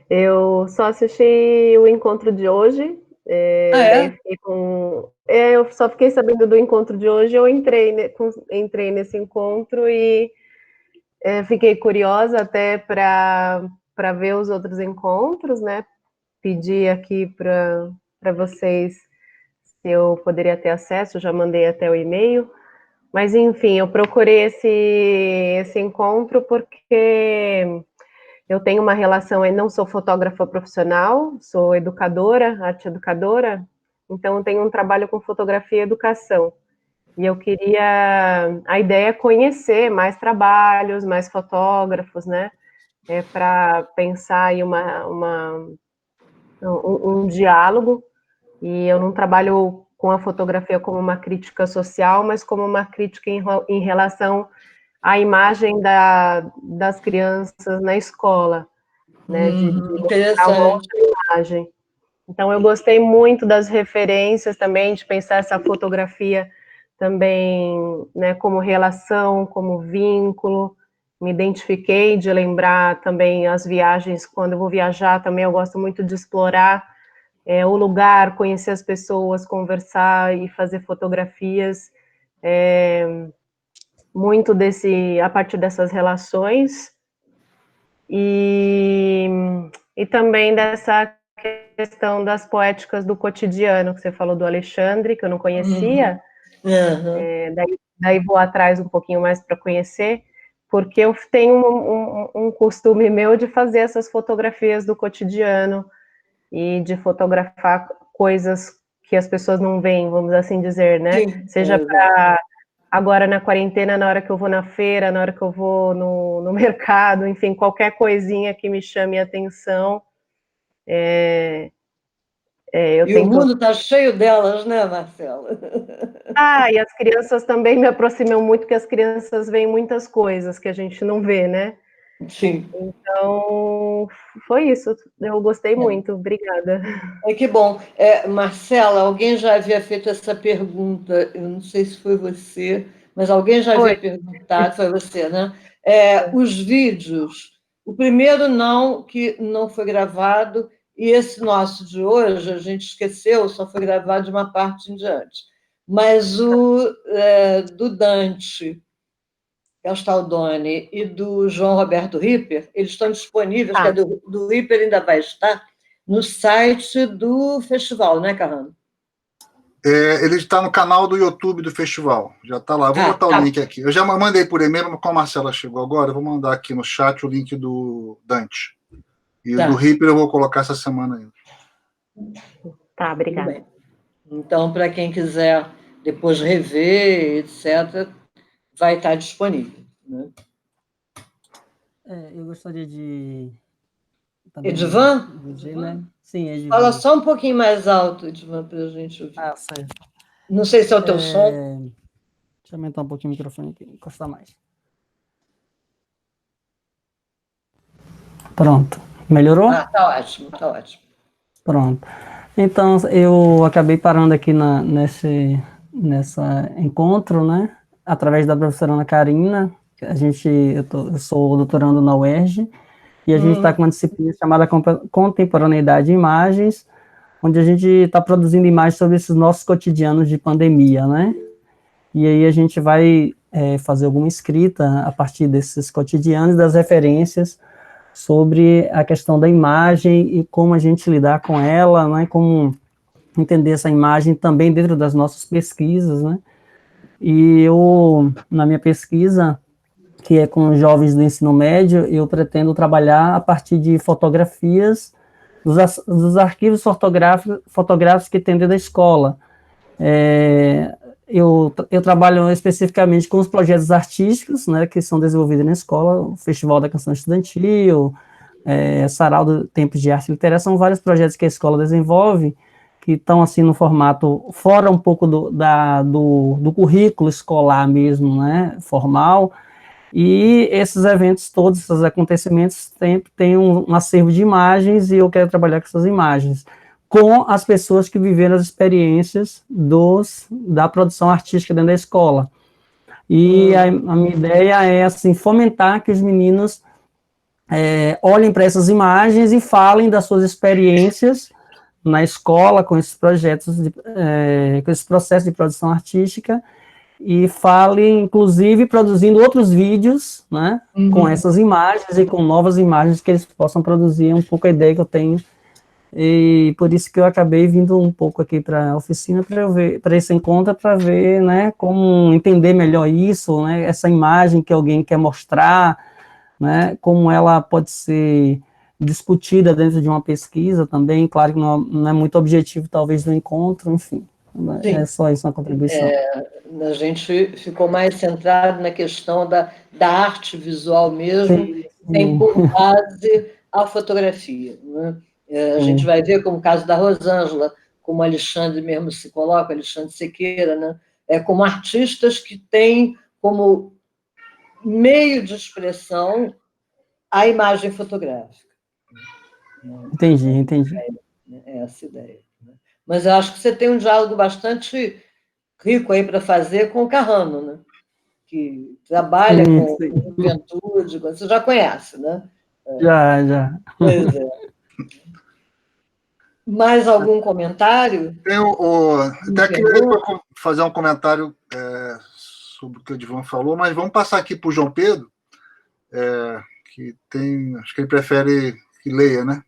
Eu só assisti o encontro de hoje Daí eu fiquei eu só fiquei sabendo do encontro de hoje, eu entrei nesse encontro e fiquei curiosa até para ver os outros encontros, né? Pedi aqui para vocês se eu poderia ter acesso, já mandei até o e-mail. Mas, enfim, eu procurei esse encontro porque eu tenho uma relação, eu não sou fotógrafa profissional, sou educadora, arte educadora, então eu tenho um trabalho com fotografia e educação. E eu queria, a ideia é conhecer mais trabalhos, mais fotógrafos, né? Para pensar aí um diálogo. E eu não trabalho com a fotografia como uma crítica social, mas como uma crítica em relação à imagem das crianças na escola, né? De mostrar uma outra imagem. Então, eu gostei muito das referências também, de pensar essa fotografia também, né, como relação, como vínculo. Me identifiquei de lembrar também as viagens, quando eu vou viajar também eu gosto muito de explorar o lugar, conhecer as pessoas, conversar e fazer fotografias, muito a partir dessas relações, e também dessa questão das poéticas do cotidiano, que você falou do Alexandre, que eu não conhecia, daí vou atrás um pouquinho mais para conhecer, porque eu tenho um costume meu de fazer essas fotografias do cotidiano, e de fotografar coisas que as pessoas não veem, vamos assim dizer, né? Sim, seja para agora na quarentena, na hora que eu vou na feira, na hora que eu vou no mercado, enfim, qualquer coisinha que me chame a atenção. O mundo está cheio delas, né, Marcela? E as crianças também me aproximam muito, porque as crianças veem muitas coisas que a gente não vê, né? Sim. Então, foi isso. Eu gostei muito. Obrigada. Que bom. Marcela, alguém já havia feito essa pergunta, eu não sei se foi você, mas alguém já havia perguntado, foi você, né? Os vídeos, o primeiro que não foi gravado, e esse nosso de hoje, a gente esqueceu, só foi gravado de uma parte em diante. Mas o do Dante Castaldoni e do João Roberto Ripper, eles estão disponíveis, que do Ripper ainda vai estar no site do festival, né, Carrano? Ele está no canal do YouTube do festival, já está lá. Eu vou botar o link aqui. Eu já mandei por e-mail, mas como a Marcela chegou agora, eu vou mandar aqui no chat o link do Dante. E o do Ripper eu vou colocar essa semana ainda. Tá, obrigada. Então, para quem quiser depois rever, etc., vai estar disponível. Né? Eu gostaria de... Edivan? Né? Sim, Edivan. Fala só um pouquinho mais alto, Edivan, para a gente ouvir. Certo. Não sei se é o teu som. Deixa eu aumentar um pouquinho o microfone aqui, encostar mais. Pronto. Melhorou? Tá ótimo, tá ótimo. Pronto. Então, eu acabei parando aqui nesse encontro, né? Através da professora Ana Karina. Eu sou doutorando na UERJ, e a gente está com uma disciplina chamada Contemporaneidade de Imagens, onde a gente está produzindo imagens sobre esses nossos cotidianos de pandemia, né? E aí a gente vai fazer alguma escrita a partir desses cotidianos, das referências sobre a questão da imagem e como a gente lidar com ela, né? Como entender essa imagem também dentro das nossas pesquisas, né? E eu, na minha pesquisa, que é com jovens do ensino médio, eu pretendo trabalhar a partir de fotografias dos arquivos fotográficos que tem dentro da escola. Eu trabalho especificamente com os projetos artísticos, né, que são desenvolvidos na escola, o Festival da Canção Estudantil, Sarau do Tempos de Arte e Literatura, são vários projetos que a escola desenvolve, que estão assim no formato fora um pouco do currículo escolar mesmo, né, formal. E esses eventos todos, esses acontecimentos, têm um acervo de imagens, e eu quero trabalhar com essas imagens, com as pessoas que viveram as experiências da produção artística dentro da escola. E a minha ideia é, assim, fomentar que os meninos olhem para essas imagens e falem das suas experiências na escola com esses projetos, com esse processo de produção artística, e fale, inclusive, produzindo outros vídeos, né, com essas imagens e com novas imagens que eles possam produzir, um pouco a ideia que eu tenho. E por isso que eu acabei vindo um pouco aqui para a oficina, para esse encontro, para ver, né, como entender melhor isso, né, essa imagem que alguém quer mostrar, né, como ela pode ser discutida dentro de uma pesquisa também. Claro que não é muito objetivo, talvez, do encontro, enfim. Sim. É só isso, uma contribuição. A gente ficou mais centrado na questão da arte visual mesmo, sim, tem por base a fotografia, né? A gente vai ver, como o caso da Rosângela, como o Alexandre mesmo se coloca, Alexandre Sequeira, né? Como artistas que têm como meio de expressão a imagem fotográfica. Entendi. É essa ideia. Mas eu acho que você tem um diálogo bastante rico aí para fazer com o Carrano, né? Que trabalha com juventude, você já conhece, né? Já. Pois é. Mais algum comentário? Até queria fazer um comentário sobre o que o Edvan falou, mas vamos passar aqui para o João Pedro, que tem, acho que ele prefere que leia, né?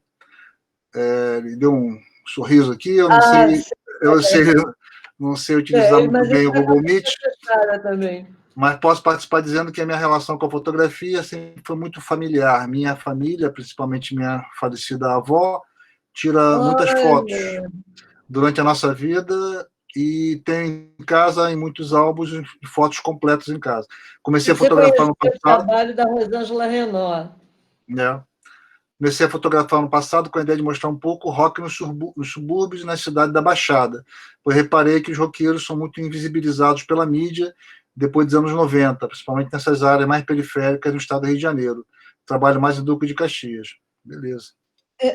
Ele deu um sorriso aqui, eu não sei utilizar muito bem o Google Meet, mas posso participar dizendo que a minha relação com a fotografia sempre foi muito familiar. Minha família, principalmente minha falecida avó, tira muitas fotos durante a nossa vida e tem em casa, em muitos álbuns, de fotos completas em casa. Comecei a fotografar no passado. O trabalho da Rosângela Renault. Comecei a fotografar no passado com a ideia de mostrar um pouco o rock nos subúrbios e na cidade da Baixada, pois reparei que os roqueiros são muito invisibilizados pela mídia depois dos anos 90, principalmente nessas áreas mais periféricas do estado do Rio de Janeiro. Trabalho mais em Duque de Caxias. Beleza.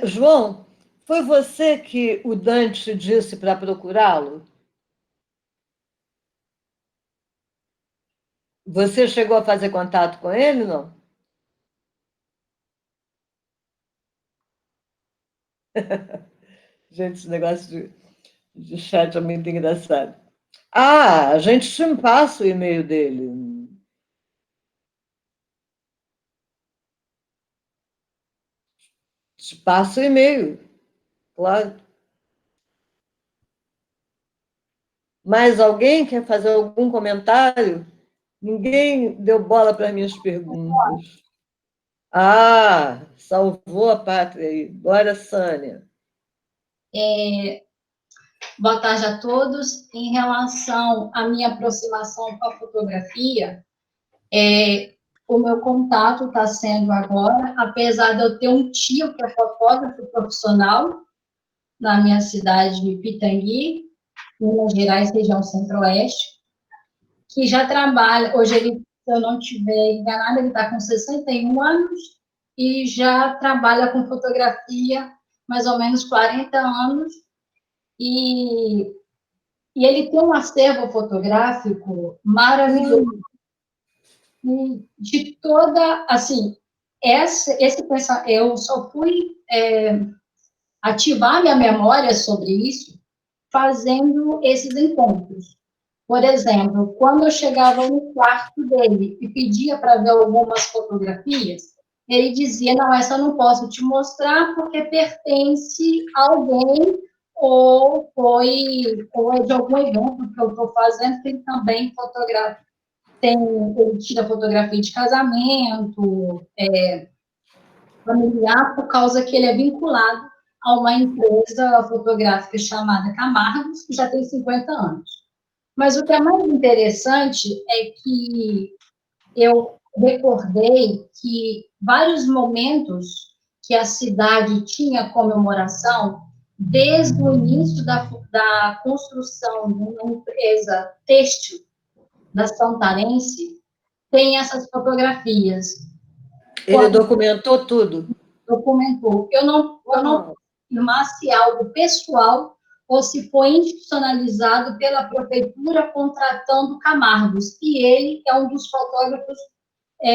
João, foi você que o Dante disse para procurá-lo? Você chegou a fazer contato com ele, não? Gente, esse negócio de chat é muito engraçado. A gente te passa o e-mail dele. Te passa o e-mail, claro. Mais alguém quer fazer algum comentário? Ninguém deu bola para as minhas perguntas. Salvou a pátria aí. Bora, Sânia. Boa tarde a todos. Em relação à minha aproximação com a fotografia, o meu contato está sendo agora, apesar de eu ter um tio que é fotógrafo profissional na minha cidade de Pitangui, Minas Gerais, região centro-oeste, que já trabalha, hoje ele, se eu não estiver enganado, ele está com 61 anos e já trabalha com fotografia mais ou menos 40 anos, e ele tem um acervo fotográfico maravilhoso. E de toda, assim, esse pensamento, eu só fui ativar minha memória sobre isso fazendo esses encontros. Por exemplo, quando eu chegava no quarto dele e pedia para ver algumas fotografias, ele dizia, não, essa eu não posso te mostrar porque pertence a alguém ou é de algum evento que eu estou fazendo, que ele também fotografa. Ele tira fotografia de casamento, familiar, por causa que ele é vinculado a uma empresa fotográfica chamada Camargos, que já tem 50 anos. Mas o que é mais interessante é que eu recordei que vários momentos que a cidade tinha comemoração, desde o início da construção de uma empresa têxtil da Santarense, tem essas fotografias. Ele documentou tudo? Documentou. Eu não afirmar se é algo pessoal ou se foi institucionalizado pela prefeitura contratando Camargos. E ele é um dos fotógrafos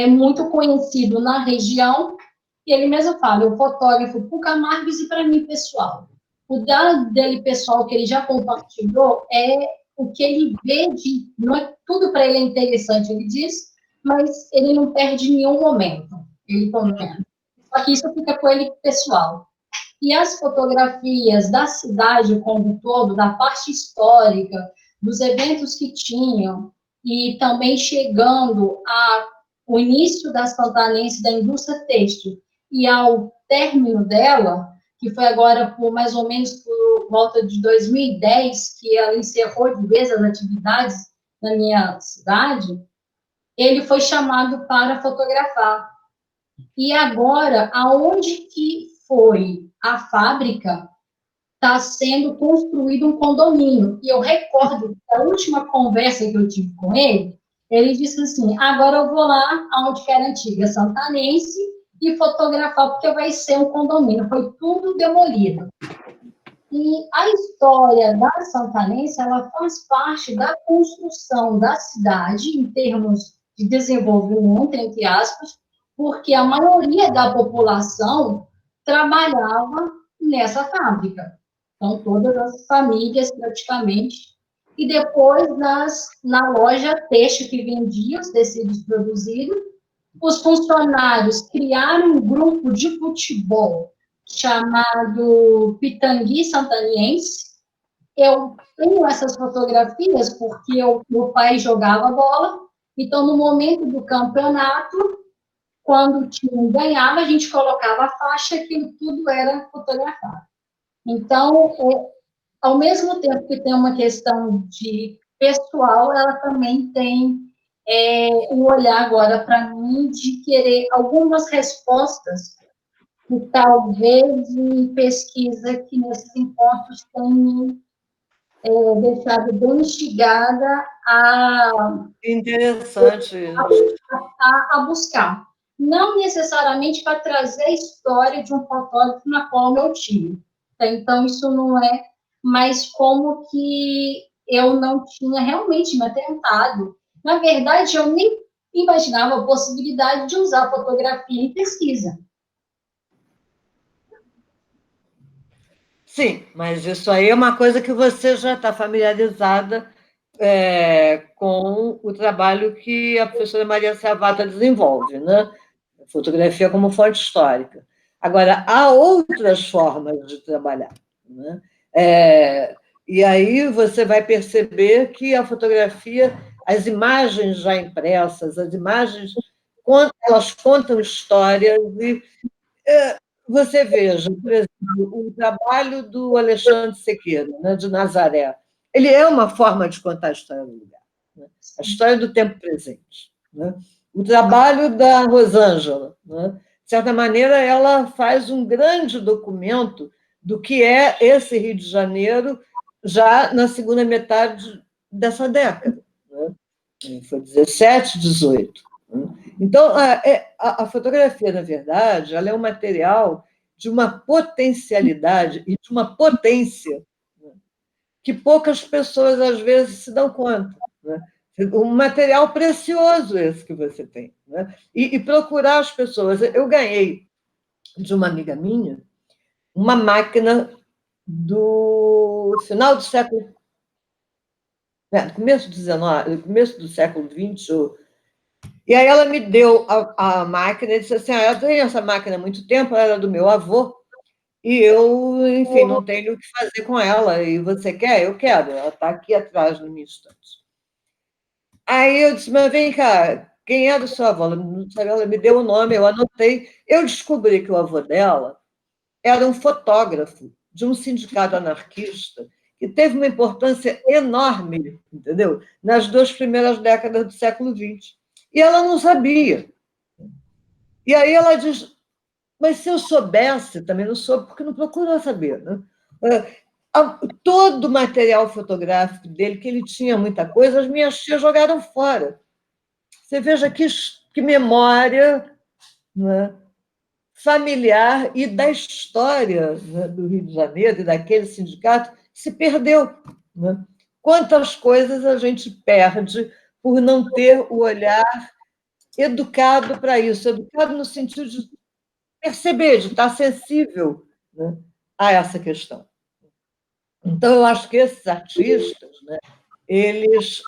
muito conhecido na região, e ele mesmo fala, eu fotógrafo para o Camargos e para mim, pessoal. O dado dele pessoal que ele já compartilhou é o que ele vê de... Não é, tudo para ele é interessante, ele diz, mas ele não perde nenhum momento. Ele comenta. Só que isso fica com ele pessoal. E as fotografias da cidade como um todo, da parte histórica, dos eventos que tinham, e também chegando ao início da Santanense, da indústria têxtil, e ao término dela, que foi agora por mais ou menos por volta de 2010, que ela encerrou de vez as atividades na minha cidade, ele foi chamado para fotografar. E agora, aonde que foi a fábrica, está sendo construído um condomínio. E eu recordo da última conversa que eu tive com ele disse assim, agora eu vou lá onde era a antiga Santanense e fotografar, porque vai ser um condomínio. Foi tudo demolido. E a história da Santanense, ela faz parte da construção da cidade, em termos de desenvolvimento, entre aspas, porque a maioria da população trabalhava nessa fábrica. Então, todas as famílias, praticamente. E depois, na loja têxtil que vendia os tecidos produzidos, os funcionários criaram um grupo de futebol chamado Pitangui Santaniense. Eu tenho essas fotografias porque meu pai jogava bola, então, no momento do campeonato, quando o time ganhava, a gente colocava a faixa, aquilo tudo era fotografado. Então, ao mesmo tempo que tem uma questão de pessoal, ela também tem um olhar agora para mim de querer algumas respostas que talvez em pesquisa que nesses encontros tem me deixado bem instigada Interessante. a buscar. Não necessariamente para trazer a história de um fotógrafo na qual eu tive. Então, isso não é, mas como que eu não tinha realmente me atentado. Na verdade, eu nem imaginava a possibilidade de usar fotografia em pesquisa. Sim, mas isso aí é uma coisa que você já está familiarizada com o trabalho que a professora Maria Savata desenvolve, né? Fotografia como fonte histórica. Agora, há outras formas de trabalhar, né? E aí você vai perceber que a fotografia, as imagens já impressas, as imagens, elas contam histórias e você veja, por exemplo, o trabalho do Alexandre Sequeira, né, de Nazaré, ele é uma forma de contar a história do lugar, né? A história do tempo presente, né? O trabalho da Rosângela, né? De certa maneira, ela faz um grande documento do que é esse Rio de Janeiro já na segunda metade dessa década, né? Foi 17, 18. Então, a fotografia, na verdade, ela é um material de uma potencialidade e de uma potência, né, que poucas pessoas, às vezes, se dão conta, né? Um material precioso esse que você tem, né? E procurar as pessoas. Eu ganhei de uma amiga minha uma máquina do final do século... começo do XIX, começo do século XX, e aí ela me deu a máquina e disse assim, eu tenho essa máquina há muito tempo, ela era do meu avô, e eu, enfim, não tenho o que fazer com ela, e você quer? Eu quero, ela está aqui atrás no meu estante. Aí eu disse, mas vem cá, quem é do seu avô? Ela me deu o nome, eu anotei, eu descobri que o avô dela era um fotógrafo de um sindicato anarquista que teve uma importância enorme, entendeu? Nas 2 primeiras décadas do século XX. E ela não sabia. E aí ela diz, mas se eu soubesse, também não soube, porque não procurou saber, né? Todo o material fotográfico dele, que ele tinha muita coisa, as minhas tias jogaram fora. Você veja que memória, né, familiar e da história, né, do Rio de Janeiro e daquele sindicato se perdeu, né? Quantas coisas a gente perde por não ter o olhar educado para isso, educado no sentido de perceber, de estar sensível, né, a essa questão. Então, eu acho que esses artistas, né, eles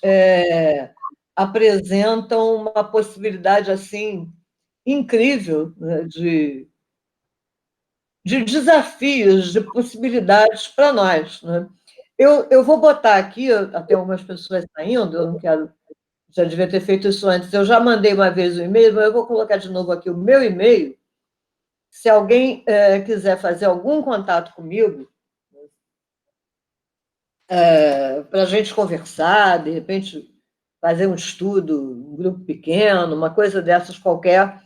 apresentam uma possibilidade assim incrível, né, de desafios, de possibilidades para nós. Né? Eu vou botar aqui, até algumas pessoas saindo, eu não quero, já devia ter feito isso antes, eu já mandei uma vez o e-mail, mas eu vou colocar de novo aqui o meu e-mail. Se alguém quiser fazer algum contato comigo, para a gente conversar, de repente fazer um estudo, um grupo pequeno, uma coisa dessas qualquer,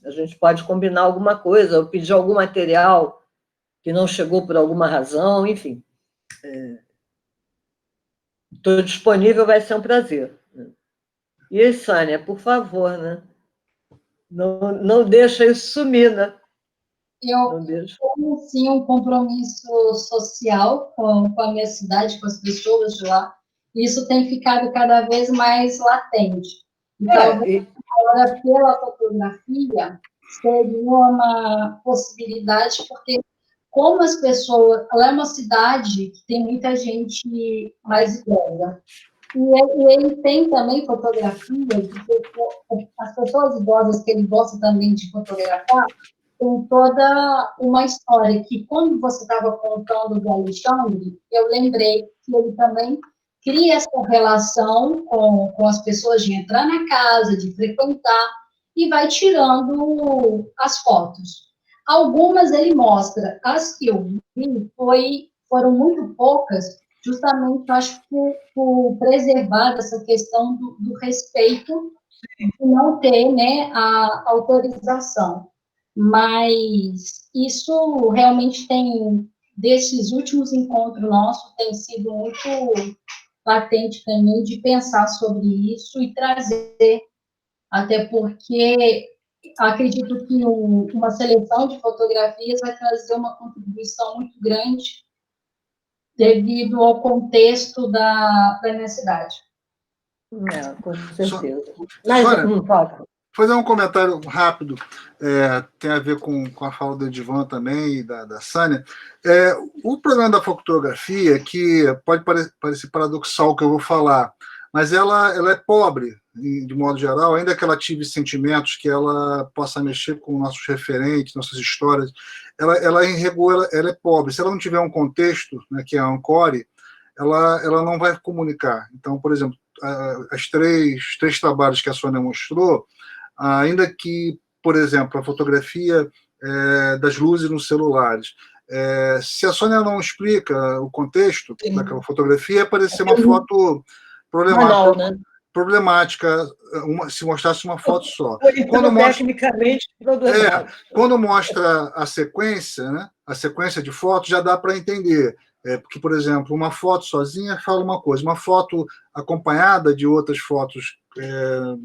a gente pode combinar alguma coisa, ou pedir algum material que não chegou por alguma razão, enfim. Estou disponível, vai ser um prazer. E aí, Sânia, por favor, né? Não deixa isso sumir, né? Eu tenho, sim, um compromisso social com a minha cidade, com as pessoas de lá. Isso tem ficado cada vez mais latente. Então, agora, pela fotografia, seria uma possibilidade, porque como as pessoas... Ela é uma cidade que tem muita gente mais idosa. E ele tem também fotografia, as pessoas idosas que ele gosta também de fotografar, tem toda uma história que, quando você estava contando do Alexandre, eu lembrei que ele também cria essa relação com as pessoas de entrar na casa, de frequentar, e vai tirando as fotos. Algumas ele mostra, as que eu vi foram muito poucas, justamente, acho, por preservar essa questão do respeito e não ter, né, a autorização. Mas isso realmente tem, desses últimos encontros nossos, tem sido muito patente também de pensar sobre isso e trazer, até porque acredito que uma seleção de fotografias vai trazer uma contribuição muito grande devido ao contexto da minha cidade. Com certeza. Sônia, fazer um comentário rápido, tem a ver com a fala do Edivan também e da Sânia. O problema da fotografia, que pode parecer paradoxal o que eu vou falar, mas ela é pobre, de modo geral, ainda que ela ative sentimentos, que ela possa mexer com nossos referentes, nossas histórias, ela em rigor, ela é pobre. Se ela não tiver um contexto, né, que é a ancore, ela não vai comunicar. Então, por exemplo, os três trabalhos que a Sônia mostrou, ainda que, por exemplo, a fotografia das luzes nos celulares, se a Sônia não explica o contexto daquela fotografia, ia parecer uma foto problemática, se mostrasse uma foto só. Tecnicamente problemática. Quando mostra a sequência, né, a sequência de fotos, já dá para entender. Porque, por exemplo, uma foto sozinha fala uma coisa, uma foto acompanhada de outras fotos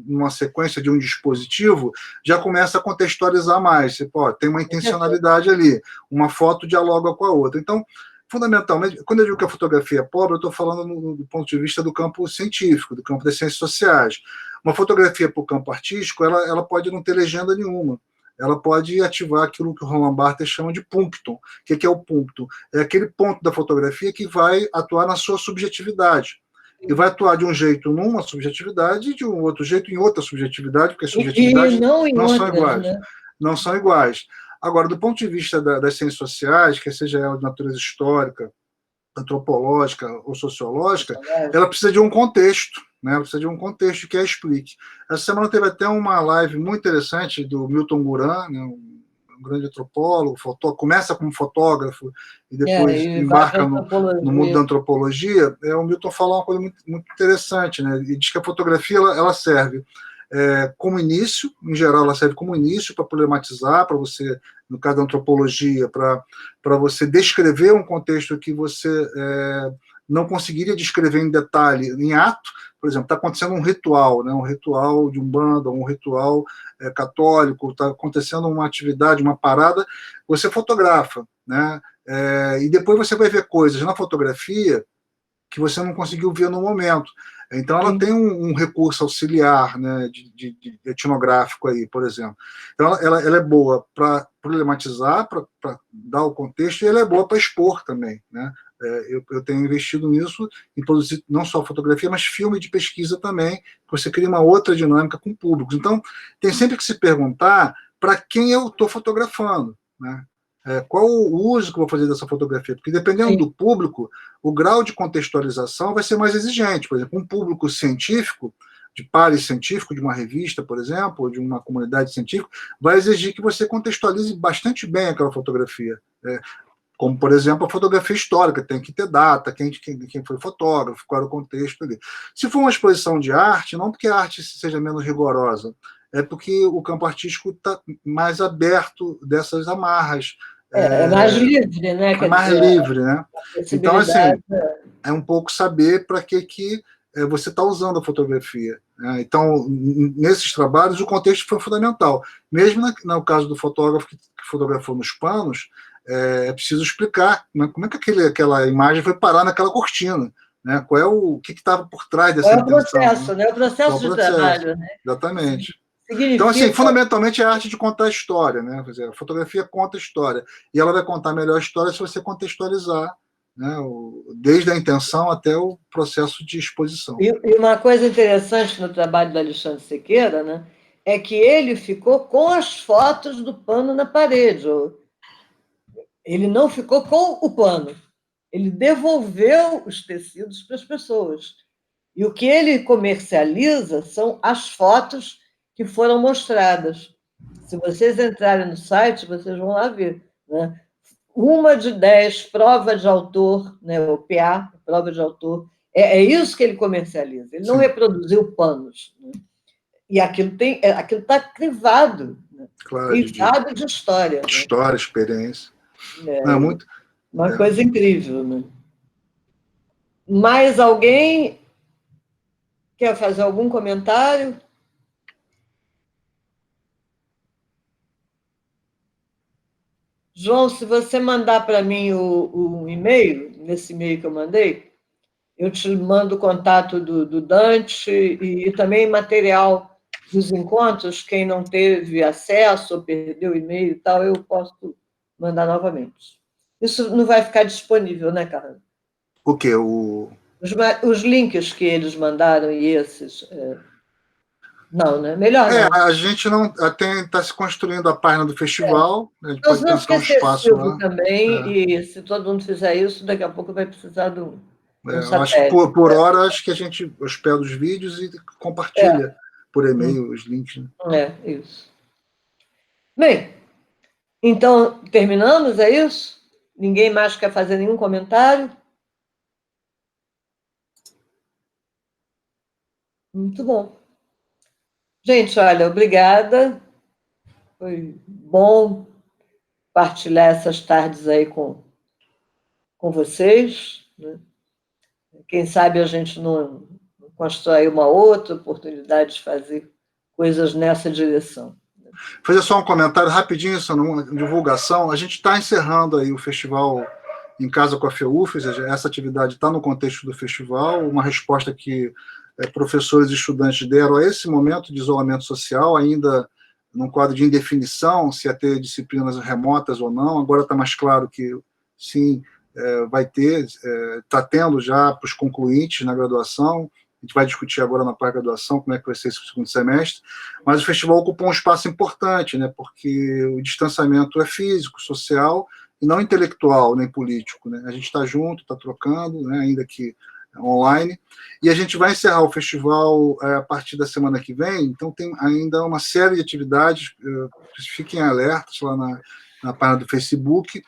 numa sequência de um dispositivo, já começa a contextualizar mais. Tem uma intencionalidade ali, uma foto dialoga com a outra. Então, fundamentalmente, quando eu digo que a fotografia é pobre, eu estou falando do ponto de vista do campo científico, do campo das ciências sociais. Uma fotografia para o campo artístico, ela pode não ter legenda nenhuma. Ela pode ativar aquilo que o Roland Barthes chama de punctum. O que é o punctum? É aquele ponto da fotografia que vai atuar na sua subjetividade. E vai atuar de um jeito numa subjetividade e de um outro jeito em outra subjetividade, porque as subjetividades não são iguais. Né? Não são iguais. Agora, do ponto de vista das ciências sociais, que seja ela de natureza histórica, antropológica ou sociológica, ela precisa de um contexto, né? Ela precisa de um contexto que a explique. Essa semana teve até uma live muito interessante do Milton Guran, né? Um grande antropólogo, começa como fotógrafo e depois embarca no mundo da antropologia. O Milton falou uma coisa muito, muito interessante, né? E diz que a fotografia ela serve como início, em geral ela serve como início para problematizar, para você, no caso da antropologia, para você descrever um contexto que você não conseguiria descrever em detalhe, em ato. Por exemplo, está acontecendo um ritual, né, um ritual de Umbanda, um ritual católico, está acontecendo uma atividade, uma parada, você fotografa, né, e depois você vai ver coisas na fotografia que você não conseguiu ver no momento. Então, ela tem um recurso auxiliar, né, de etnográfico aí, por exemplo. Então, ela é boa para problematizar, para dar o contexto, e ela é boa para expor também, né, Eu tenho investido nisso, em produzir não só fotografia, mas filme de pesquisa também, que você cria uma outra dinâmica com públicos. Então, tem sempre que se perguntar para quem eu estou fotografando, né? Qual o uso que eu vou fazer dessa fotografia? Porque dependendo do público, o grau de contextualização vai ser mais exigente. Por exemplo, um público científico, de pares científicos, de uma revista, por exemplo, ou de uma comunidade científica, vai exigir que você contextualize bastante bem aquela fotografia. Como, por exemplo, a fotografia histórica, tem que ter data, quem foi o fotógrafo, qual era o contexto ali. Se for uma exposição de arte, não porque a arte seja menos rigorosa, é porque o campo artístico está mais aberto dessas amarras. É mais livre, né? É mais livre, né? Então, assim, é um pouco saber para que você está usando a fotografia. Né? Então, nesses trabalhos, o contexto foi fundamental. Mesmo no caso do fotógrafo que fotografou nos panos, é preciso explicar, né, como é que aquela imagem foi parar naquela cortina, né? O que estava por trás dessa intenção. É o processo, né? O processo de trabalho. Né? Exatamente. Significa... Então, assim, fundamentalmente é a arte de contar a história, né? Quer dizer, a fotografia conta a história. E ela vai contar melhor a história se você contextualizar, né? Desde a intenção até o processo de exposição. E uma coisa interessante no trabalho do Alexandre Sequeira, né, é que ele ficou com as fotos do pano na parede. Ele não ficou com o pano. Ele devolveu os tecidos para as pessoas. E o que ele comercializa são as fotos que foram mostradas. Se vocês entrarem no site, vocês vão lá ver, né? 1 de 10, prova de autor, né? O PA, prova de autor, é isso que ele comercializa. Ele não reproduziu panos. Né? E aquilo está crivado, né? Claro, crivado de história. História, né? Experiência. Muito... Uma coisa incrível. Né? Mais alguém quer fazer algum comentário? João, se você mandar para mim o e-mail, nesse e-mail que eu mandei, eu te mando o contato do Dante e também material dos encontros. Quem não teve acesso ou perdeu o e-mail e tal, eu posso mandar novamente. Isso não vai ficar disponível, né, Carlos? O quê? Os links que eles mandaram e esses... Não, né? Melhor não. A gente não está se construindo a página do festival. A gente pode pensar um espaço lá. Também, e se todo mundo fizer isso, daqui a pouco vai precisar de um acho que por hora, acho que a gente hospeda os vídeos e compartilha por e-mail os links. Né? Isso. Bem, então, terminamos, é isso? Ninguém mais quer fazer nenhum comentário? Muito bom. Gente, olha, obrigada. Foi bom partilhar essas tardes aí com vocês. Né? Quem sabe a gente não constrói uma outra oportunidade de fazer coisas nessa direção. Fazer só um comentário rapidinho, só uma divulgação. A gente está encerrando aí o festival Em Casa com a FEUF, ou seja, essa atividade está no contexto do festival, uma resposta que professores e estudantes deram a esse momento de isolamento social, ainda num quadro de indefinição, se ia ter disciplinas remotas ou não. Agora está mais claro que sim, vai ter, está tendo já para os concluintes na graduação. A gente vai discutir agora na pós-graduação como é que vai ser esse segundo semestre, mas o festival ocupou um espaço importante, né, porque o distanciamento é físico, social, e não intelectual, nem político. Né? A gente está junto, está trocando, né, ainda que online, e a gente vai encerrar o festival a partir da semana que vem, então tem ainda uma série de atividades, fiquem alertas lá na página do Facebook.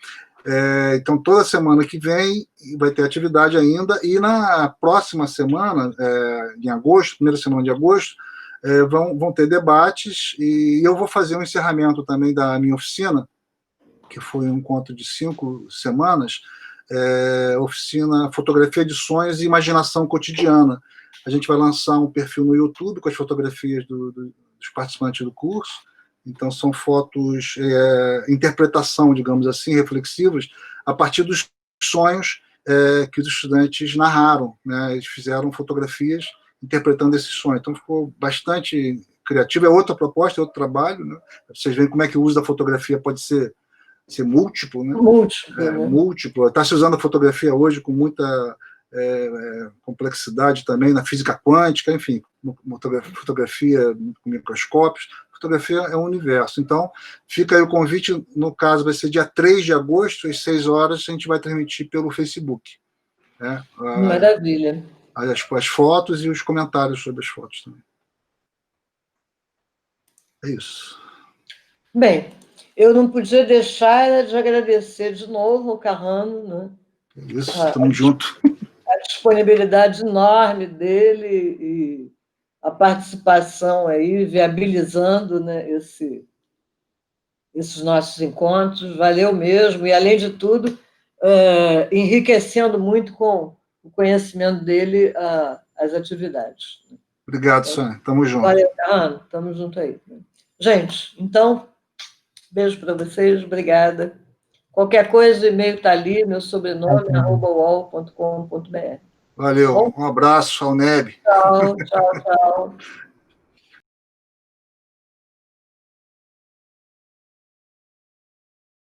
Então, toda semana que vem vai ter atividade ainda, e na próxima semana, em agosto, primeira semana de agosto, vão ter debates, e eu vou fazer um encerramento também da minha oficina, que foi um encontro de 5 semanas, oficina Fotografia de Sonhos e Imaginação Cotidiana. A gente vai lançar um perfil no YouTube com as fotografias dos participantes do curso. Então, são fotos, interpretação, digamos assim, reflexivas, a partir dos sonhos que os estudantes narraram. Né? Eles fizeram fotografias interpretando esses sonhos. Então, ficou bastante criativo. É outra proposta, é outro trabalho. Né? Vocês veem como é que o uso da fotografia pode ser ser múltiplo, né? Múltiplo, né? Múltiplo. Está se usando a fotografia hoje com muita complexidade também na física quântica, enfim, fotografia com microscópios. Fotografia é um universo. Então, fica aí o convite, no caso, vai ser dia 3 de agosto, às 6 horas, a gente vai transmitir pelo Facebook. Né? Maravilha. As fotos e os comentários sobre as fotos também. É isso. Bem, eu não podia deixar de agradecer de novo ao Carrano, né? É isso, estamos juntos. A disponibilidade enorme dele e a participação aí, viabilizando, né, esses nossos encontros, valeu mesmo, e, além de tudo, enriquecendo muito com o conhecimento dele as atividades. Obrigado, Sônia. Tamo junto. Valeu, Carrano. Tamo junto aí. Gente, então, beijo para vocês, obrigada. Qualquer coisa, o e-mail está ali, meu sobrenome, @uol.com.br. Valeu, um abraço ao Neb. Tchau, tchau, tchau.